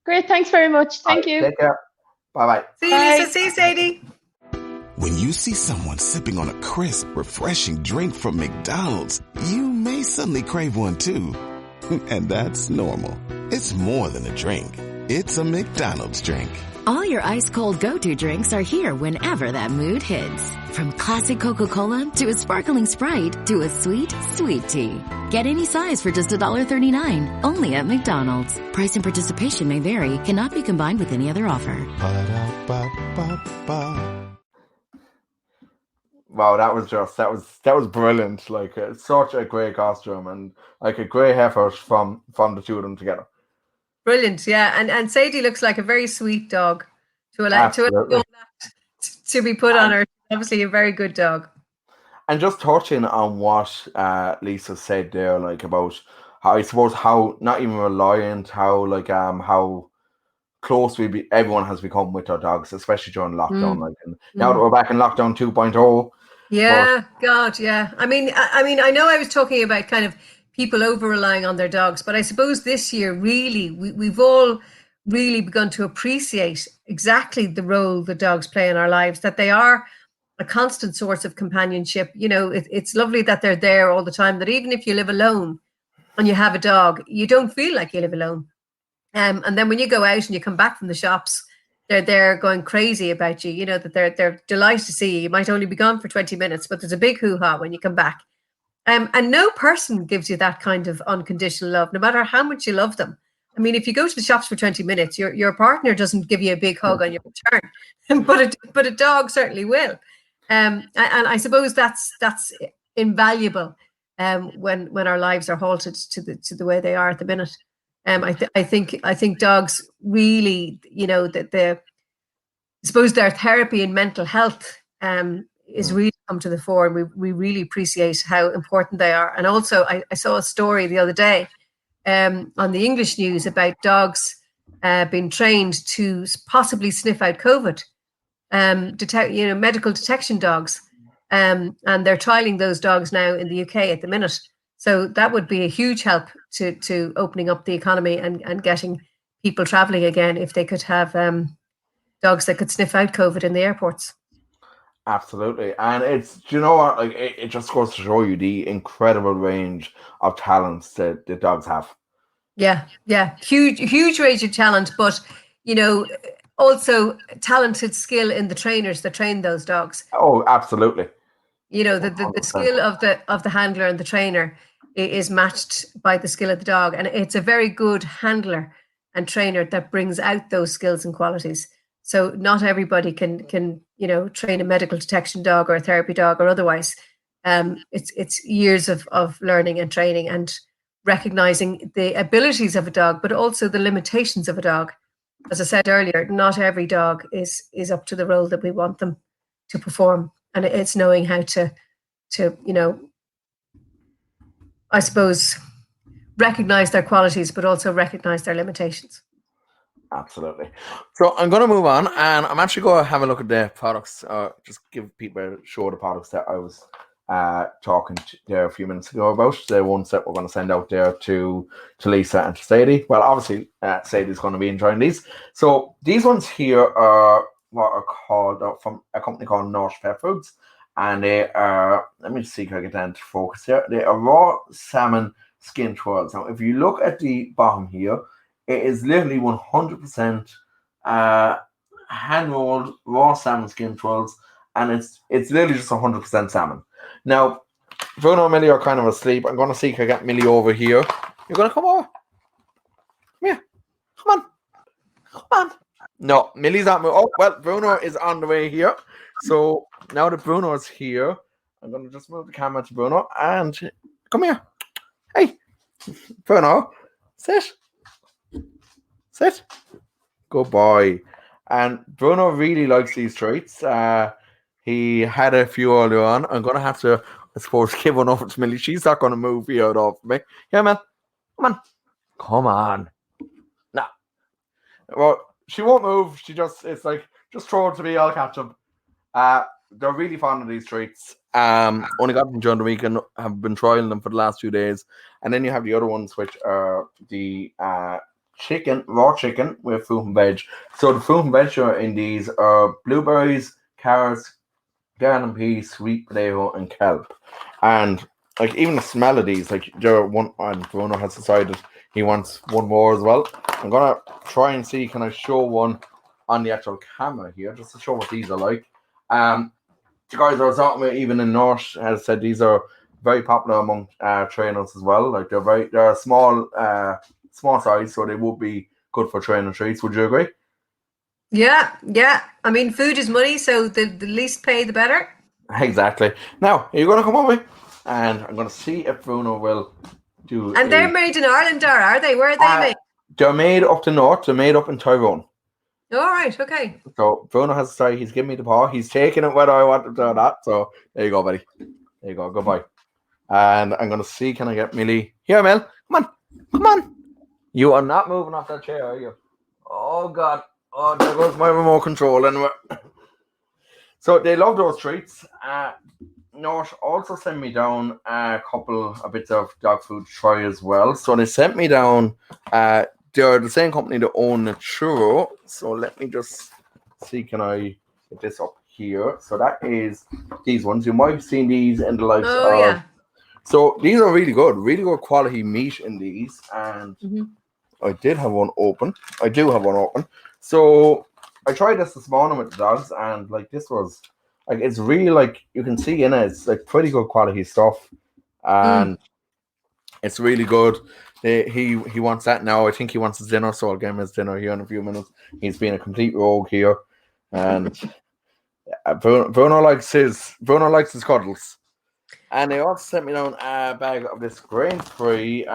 Speaker 11: Great. Thanks very much. Thank you.
Speaker 4: Take care. Bye bye.
Speaker 5: See you, Lisa. See you, Sadie.
Speaker 12: When you see someone sipping on a crisp, refreshing drink from McDonald's, you may suddenly crave one too. And that's normal. It's more than a drink. It's a McDonald's drink.
Speaker 6: All your ice-cold go-to drinks are here whenever that mood hits. From classic Coca-Cola to a sparkling Sprite to a sweet, sweet tea. Get any size for just $1.39, only at McDonald's. Price and participation may vary, cannot be combined with any other offer.
Speaker 12: Ba-da-ba-ba-ba.
Speaker 4: Wow, that was brilliant. Like such a great costume and like a great effort from the two of them together.
Speaker 5: Brilliant, yeah, and Sadie looks like a very sweet dog to allow that to be put on her. Obviously, a very good dog.
Speaker 4: And just touching on what Lisa said there, like about how not even reliant, how close everyone has become with our dogs, especially during lockdown. Like, and now that we're back in lockdown 2.0.
Speaker 5: Yeah, God, yeah. I mean, I know I was talking about kind of people over relying on their dogs, but I suppose this year really we've all really begun to appreciate exactly the role the dogs play in our lives. That they are a constant source of companionship. You know, it's lovely that they're there all the time. That even if you live alone and you have a dog, you don't feel like you live alone. And then when you go out and you come back from the shops, they're there going crazy about you. You know, that they're delighted to see you. You might only be gone for 20 minutes, but there's a big hoo-ha when you come back. And no person gives you that kind of unconditional love, no matter how much you love them. I mean, if you go to the shops for 20 minutes, your partner doesn't give you a big hug on your return, but a dog certainly will. And I suppose that's invaluable when our lives are halted to the way they are at the minute. I think dogs really, you know, I suppose their therapy in mental health is really come to the fore, and we really appreciate how important they are. And also, I saw a story the other day on the English news about dogs being trained to possibly sniff out COVID, medical detection dogs, and they're trialing those dogs now in the UK at the minute. So that would be a huge help to opening up the economy and getting people traveling again if they could have dogs that could sniff out COVID in the airports.
Speaker 4: Absolutely. And it's, you know what, like it just goes to show you the incredible range of talents that the dogs have. Yeah. Huge range of talent, but, you know, also talented skill in the trainers that train those dogs. Oh, absolutely. You know, the skill of the handler and the trainer is matched by the skill of the dog. And it's a very good handler and trainer that brings out those skills and qualities. So not everybody can, you know, train a medical detection dog or a therapy dog or otherwise.
Speaker 5: It's years of learning and training and recognizing the abilities of a dog, but also the limitations of a dog. As I said earlier, not every dog is up to the role that we want them to perform, and it's knowing how to I suppose, recognize their qualities, but also recognize their limitations.
Speaker 4: Absolutely. So I'm going to move on, and I'm actually going to have a look at the products. Just give people a show of the products that I was talking there a few minutes ago about. The ones that we're going to send out there to Lisa and to Sadie. Well, obviously, Sadie's going to be enjoying these. So these ones here are what are called from a company called North Pet Foods, and they are. Let me see if I get down to focus here. They are raw salmon skin twirls. Now, if you look at the bottom here, it is literally 100% hand rolled raw salmon skin twirls, and it's literally just 100% salmon. Now, Bruno and Millie are kind of asleep. I'm going to see if I get Millie over here. You're going to come over? Come here. Come on. Come on. No, Millie's not moving. Oh, well, Bruno is on the way here. So now that Bruno is here, I'm going to just move the camera to Bruno. And come here. Hey, Bruno, sit. Sit. Good boy. And Bruno really likes these treats. He had a few earlier on. I'm going to have to, I suppose, give one over to Millie. She's not going to move here at all for me. Yeah, man. Come on. Come on. No. Well, she won't move. It's like, just throw it to me. I'll catch them. They're really fond of these treats. Only got them during the week and have been trialing them for the last few days. And then you have the other ones, which are the raw chicken with fruit and veg. So the fruit and veg in these are blueberries, carrots, garden peas, sweet potato, and kelp. And like even the smell of these, like and Bruno has decided he wants one more as well. I'm gonna try and see, can I show one on the actual camera here, just to show what these are like. The guys I was talking about, even in North, has said these are very popular among trainers as well. Like they're small size, so they would be good for trainer treats. Would you agree?
Speaker 5: Yeah. I mean, food is money, so the least pay, the better.
Speaker 4: Exactly. Now, are you going to come over? And I'm going to see if Bruno will do.
Speaker 5: And they're made in Ireland, are they? Where are they made?
Speaker 4: They're made up the north. They're made up in Tyrone.
Speaker 5: All right. Okay.
Speaker 4: So Bruno has decided he's giving me the paw. He's taking it whether I want him to or not. So there you go, buddy. There you go. Goodbye. And I'm going to see, can I get Millie? Here, Mel. Come on. You are not moving off that chair, are you? Oh, God. Oh, there goes my remote control anyway. So they love those treats. North also sent me down a bits of dog food to try as well. So they sent me down, they're the same company that own the churro. So let me just see, can I get this up here? So that is these ones. You might have seen these in the likes of.
Speaker 5: Yeah.
Speaker 4: So these are really good quality meat in these. And I do have one open. So I tried this morning with the dogs, and like this was like, it's really like, you can see in it, it's like pretty good quality stuff, and it's really good. He wants that now. I think he wants his dinner, so I'll give him his dinner here in a few minutes. He's been a complete rogue here, and Bruno likes his cuddles. And they also sent me down a bag of this grain-free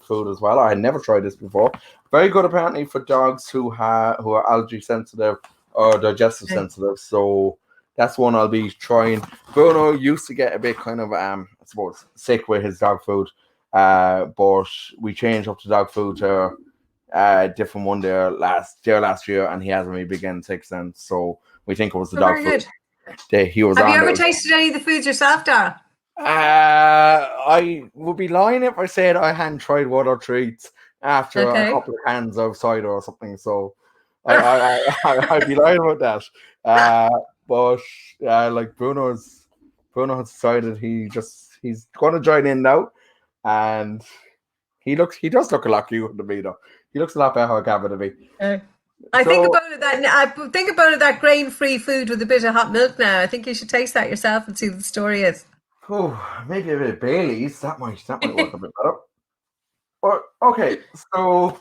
Speaker 4: food as well. I had never tried this before. Very good apparently for dogs who are allergy sensitive or digestive sensitive. So that's one I'll be trying. Bruno used to get a bit kind of I suppose sick with his dog food, but we changed up to dog food to a different one there last year, and he hasn't really begun sick since. So we think it was the dog food. He was.
Speaker 5: Have you ever tasted any of the foods yourself, Dara?
Speaker 4: I would be lying if I said I hadn't tried water treats after a couple of cans of cider or something. So I'd be lying about that. But like Bruno has decided he's going to join in now, and he does look a lot cuter than me though. He looks a lot better on camera than me.
Speaker 5: I think about that grain-free food with a bit of hot milk now. I think you should taste that yourself and see what the story is.
Speaker 4: Oh, maybe a bit of Bailey's. That might work a bit better. But okay, so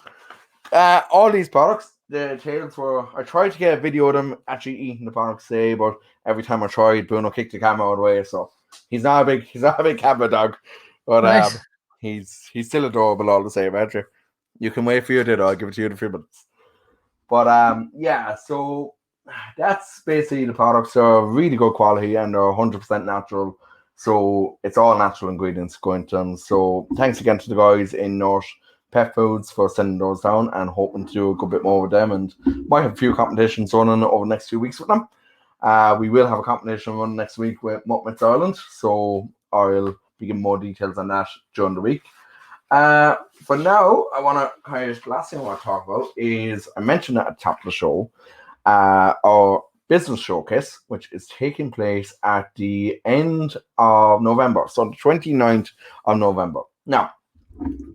Speaker 4: all these products, the tails I tried to get a video of them actually eating the products today, but every time I tried, Bruno kicked the camera out of the way. So He's not a big camera dog, but
Speaker 5: Right.
Speaker 4: he's still adorable all the same, Andrew. You can wait for your dinner. I'll give it to you in a few minutes. But yeah, so that's basically the products. Are really good quality and they're 100% natural. So it's all natural ingredients going to them. So thanks again to the guys in North Pet Foods for sending those down and hoping to do a good bit more with them. And might have a few competitions running over the next 2 weeks with them. We will have a competition run next week with Muppets Ireland. So I'll be giving more details on that during the week. For now, the last thing I want to talk about is I mentioned at the top of the show, our business showcase, which is taking place at the end of November, so the 29th of November. Now,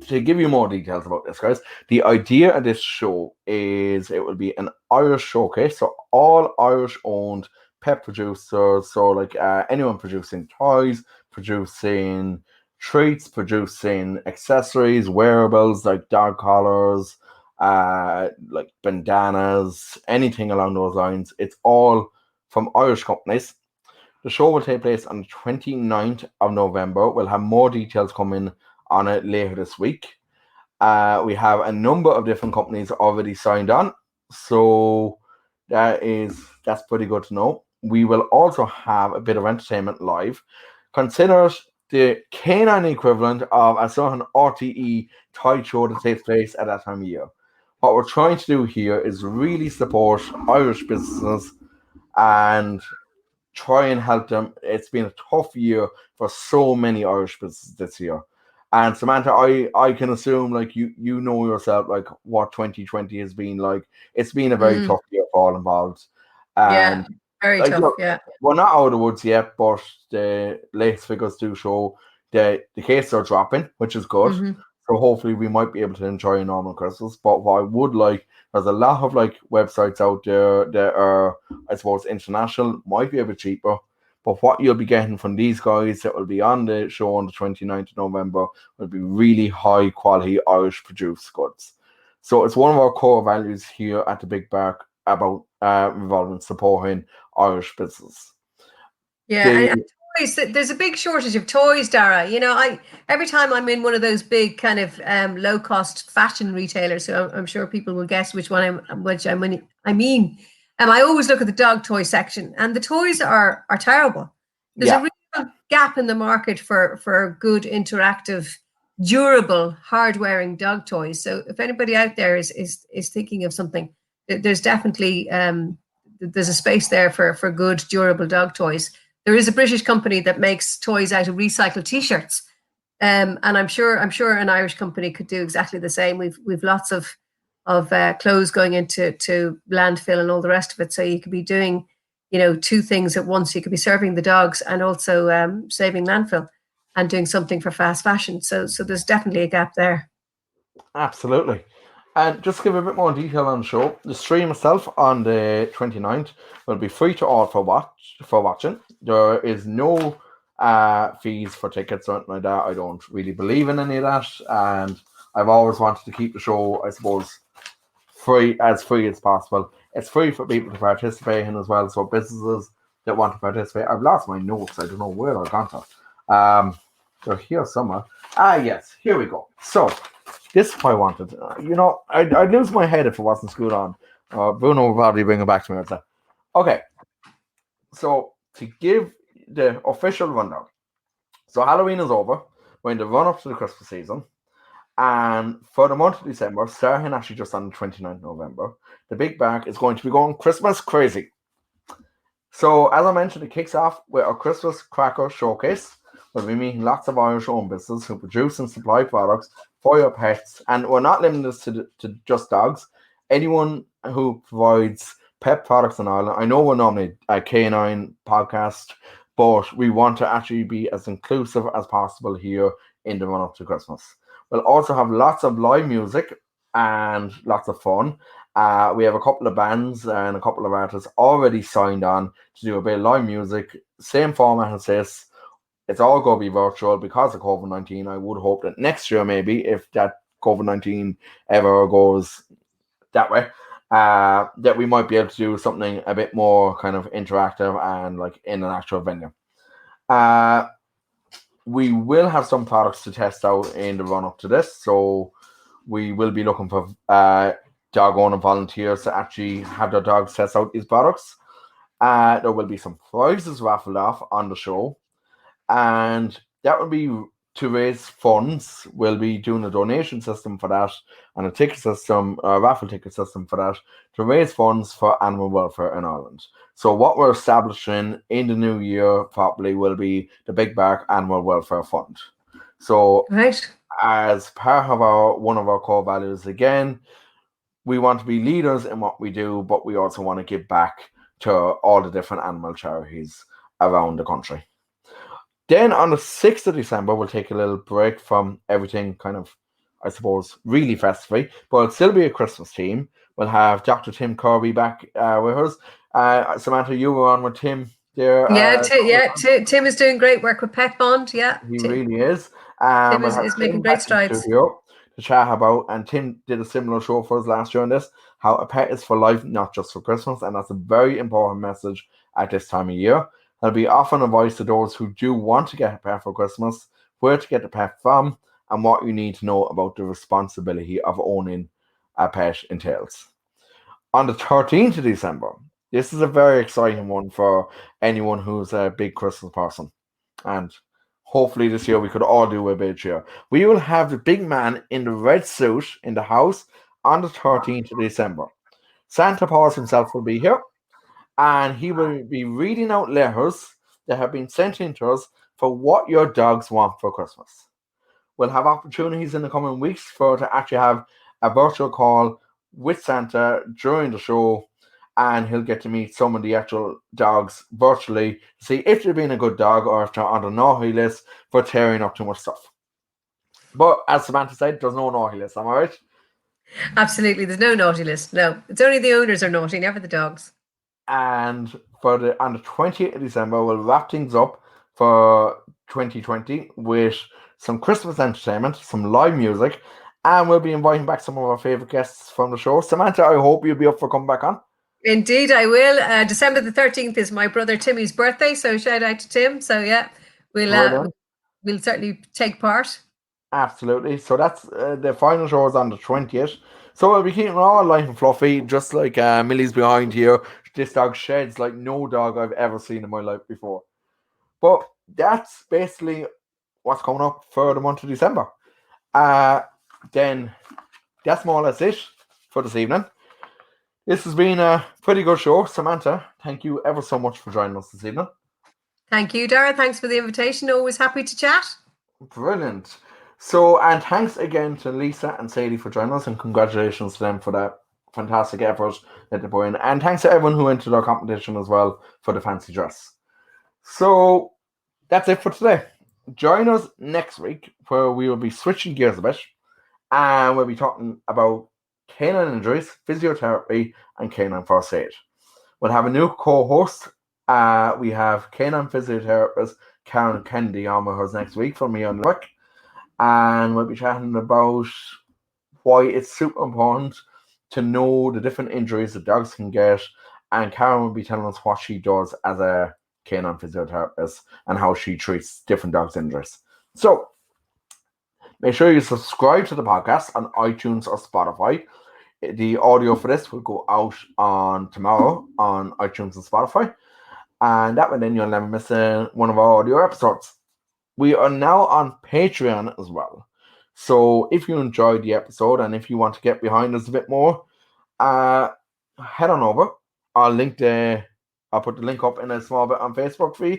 Speaker 4: to give you more details about this, guys, the idea of this show is it will be an Irish showcase, so all Irish-owned pet producers, so like anyone producing toys, producing treats, producing accessories, wearables like dog collars, like bandanas, anything along those lines. It's all from Irish companies. The show will take place on the 29th of November. We'll have more details coming on it later this week. We have a number of different companies already signed on, so that's pretty good to know. We will also have a bit of entertainment live. Consider it the Canine equivalent of a certain RTE toy show that takes place at that time of year. What we're trying to do here is really support Irish businesses and try and help them. It's been a tough year for so many Irish businesses this year. And Samantha, I can assume like you know yourself like what 2020 has been like. It's been a very tough year for all involved. And
Speaker 5: very
Speaker 4: like,
Speaker 5: tough.
Speaker 4: look,
Speaker 5: Yeah.
Speaker 4: We're not out of the woods yet, but the latest figures do show that the cases are dropping, which is good.
Speaker 5: Mm-hmm.
Speaker 4: So hopefully we might be able to enjoy a normal Christmas. But what I would like, there's a lot of like websites out there that are, I suppose, international, might be a bit cheaper. But what you'll be getting from these guys that will be on the show on the 29th of November will be really high quality Irish produced goods. So it's one of our core values here at the Big Bark about involving supporting Irish business.
Speaker 5: Yeah, and toys. There's a big shortage of toys, Dara. You know, every time I'm in one of those big kind of low cost fashion retailers, so I'm sure people will guess which one I mean. I always look at the dog toy section, and the toys are terrible. There's a real gap in the market for good, interactive, durable, hard-wearing dog toys. So if anybody out there is thinking of something, there's definitely there's a space there for good, durable dog toys. There is a British company that makes toys out of recycled T-shirts, and I'm sure an Irish company could do exactly the same. We've lots of clothes going into landfill and all the rest of it. So you could be doing, two things at once. You could be serving the dogs and also saving landfill and doing something for fast fashion. So there's definitely a gap there.
Speaker 4: Absolutely. And just to give a bit more detail on the show, the stream itself on the 29th will be free to all for watching. There is no fees for tickets or anything like that. I don't really believe in any of that. And I've always wanted to keep the show, I suppose, free as possible. It's free for people to participate in as well. So businesses that want to participate. I've lost my notes. I don't know where I've gone to. They're here somewhere. Yes, here we go. So this is what I wanted. I'd lose my head if it wasn't screwed on. Bruno will probably bring it back to me. Okay. So to give the official rundown. So Halloween is over. We're in the run up to the Christmas season. And for the month of December, starting actually just on the 29th of November, the Big Bark is going to be going Christmas crazy. So as I mentioned, it kicks off with our Christmas Cracker Showcase. We'll be meeting lots of Irish-owned businesses who produce and supply products for your pets. And we're not limiting this to just dogs. Anyone who provides pet products in Ireland. I know we're normally a Canine podcast, but we want to actually be as inclusive as possible here in the run-up to Christmas. We'll also have lots of live music and lots of fun. We have a couple of bands and a couple of artists already signed on to do a bit of live music. Same format as this. It's all going to be virtual because of COVID-19. I would hope that next year, maybe, if that COVID-19 ever goes that way, that we might be able to do something a bit more kind of interactive and like in an actual venue. We will have some products to test out in the run up to this, so we will be looking for dog owner volunteers to actually have their dogs test out these products. There will be some prizes raffled off on the show, and that will be to raise funds. We'll be doing a donation system for that and a ticket system, a raffle ticket system for that to raise funds for animal welfare in Ireland. So what we're establishing in the new year probably will be the Big Bark Animal Welfare Fund. So as part of one of our core values, again, we want to be leaders in what we do, but we also want to give back to all the different animal charities around the country. Then on the 6th of December, we'll take a little break from everything kind of, I suppose, really festive, but it'll still be a Christmas theme. We'll have Dr. Tim Corby back with us. Samantha, you were on with Tim there.
Speaker 5: Tim is doing great work with Pet Bond. Yeah,
Speaker 4: he really is.
Speaker 5: Tim is making great strides.
Speaker 4: To chat about, and Tim did a similar show for us last year on this, how a pet is for life, not just for Christmas, and that's a very important message at this time of year. There'll be often advice to those who do want to get a pet for Christmas, where to get the pet from, and what you need to know about the responsibility of owning a pet entails. On the 13th of December, this is a very exciting one for anyone who's a big Christmas person, and hopefully this year we could all do a bit cheer. We will have the big man in the red suit in the house on the 13th of December. Santa Claus himself will be here, and he will be reading out letters that have been sent in to us for what your dogs want for Christmas. We'll have opportunities in the coming weeks to actually have a virtual call with Santa during the show, and he'll get to meet some of the actual dogs virtually to see if they're being a good dog or if they're on the naughty list for tearing up too much stuff. But as Samantha said, there's no naughty list, am I right?
Speaker 5: Absolutely, there's no naughty list. No, it's only the owners are naughty, never the dogs.
Speaker 4: And on the 20th of December, we'll wrap things up for 2020 with some Christmas entertainment, some live music, and we'll be inviting back some of our favourite guests from the show. Samantha, I hope you'll be up for coming back on.
Speaker 5: Indeed, I will. December the 13th is my brother Timmy's birthday, so shout out to Tim. So yeah, we'll certainly take part.
Speaker 4: Absolutely. So that's the final show is on the 20th. So we'll be keeping it all light and fluffy, just like Millie's behind here. This dog sheds like no dog I've ever seen in my life before. But that's basically what's coming up for the month of December. Then that's more or less it for this evening. This has been a pretty good show. Samantha, thank you ever so much for joining us this evening.
Speaker 5: Thank you, Dara. Thanks for the invitation. Always happy to chat.
Speaker 4: Brilliant. So, and thanks again to Lisa and Sadie for joining us, and congratulations to them for that fantastic effort that they put in. And thanks to everyone who entered our competition as well for the fancy dress. So, that's it for today. Join us next week where we will be switching gears a bit, and we'll be talking about canine injuries, physiotherapy, and canine first aid. We'll have a new co-host. We have canine physiotherapist Karen Kennedy on with us next week for me on the work. And we'll be chatting about why it's super important to know the different injuries that dogs can get. And Karen will be telling us what she does as a canine physiotherapist and how she treats different dogs' injuries. So, make sure you subscribe to the podcast on iTunes or Spotify. The audio for this will go out on tomorrow on iTunes and Spotify. And that way then you'll never miss one of our audio episodes. We are now on Patreon as well. So if you enjoyed the episode and if you want to get behind us a bit more, head on over. I'll put the link up in a small bit on Facebook for you.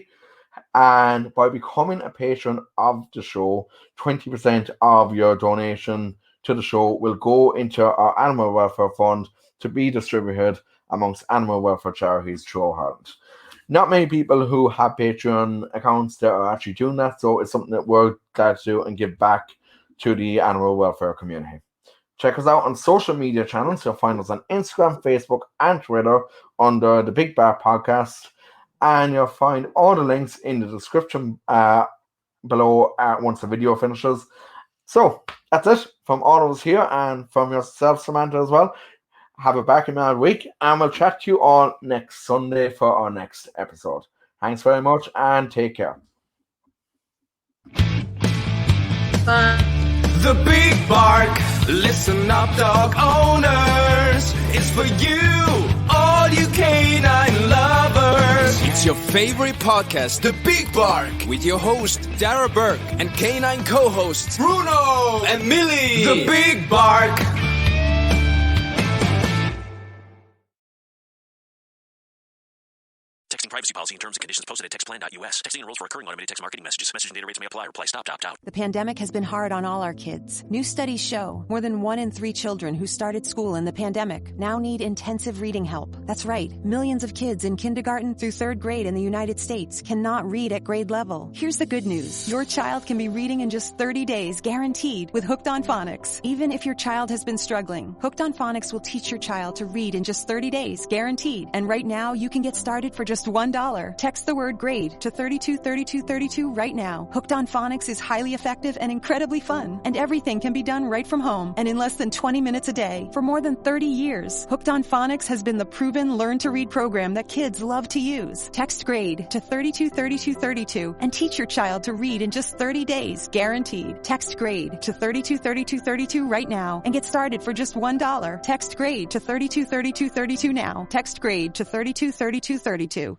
Speaker 4: And by becoming a patron of the show, 20% of your donation to the show will go into our animal welfare fund to be distributed amongst animal welfare charities throughout Ireland. Not many people who have Patreon accounts that are actually doing that, so it's something that we're glad to do and give back to the animal welfare community. Check us out on social media channels. You'll find us on Instagram, Facebook, and Twitter under the Big Bark Podcast, and you'll find all the links in the description below once the video finishes. So that's it from all of us here and from yourself, Samantha, as well. Have a back in my week, and we'll chat to you all next Sunday for our next episode. Thanks very much, and take care.
Speaker 5: Bye.
Speaker 3: The Big Bark. Listen up, dog owners. It's for you, all you canine lovers. It's your favorite podcast, The Big Bark, with your host, Dara Burke, and canine co-hosts, Bruno and Millie. The Big Bark.
Speaker 13: Texting privacy policy and terms and conditions posted at textplan.us. Texting enrolls for recurring automated text marketing messages. Message and data rates may apply. Reply stop to opt out.
Speaker 14: The pandemic has been hard on all our kids. New studies show more than 1 in 3 children who started school in the pandemic now need intensive reading help. That's right. Millions of kids in kindergarten through 3rd grade in the United States cannot read at grade level. Here's the good news. Your child can be reading in just 30 days, guaranteed, with Hooked on Phonics. Even if your child has been struggling, Hooked on Phonics will teach your child to read in just 30 days, guaranteed. And right now, you can get started for just $1. Text the word GRADE to 323232 right now. Hooked on Phonics is highly effective and incredibly fun. And everything can be done right from home and in less than 20 minutes a day. For more than 30 years, Hooked on Phonics has been the proven learn-to-read program that kids love to use. Text GRADE to 323232 and teach your child to read in just 30 days, guaranteed. Text GRADE to 323232 right now and get started for just $1. Text GRADE to 323232 now. Text GRADE to 323232.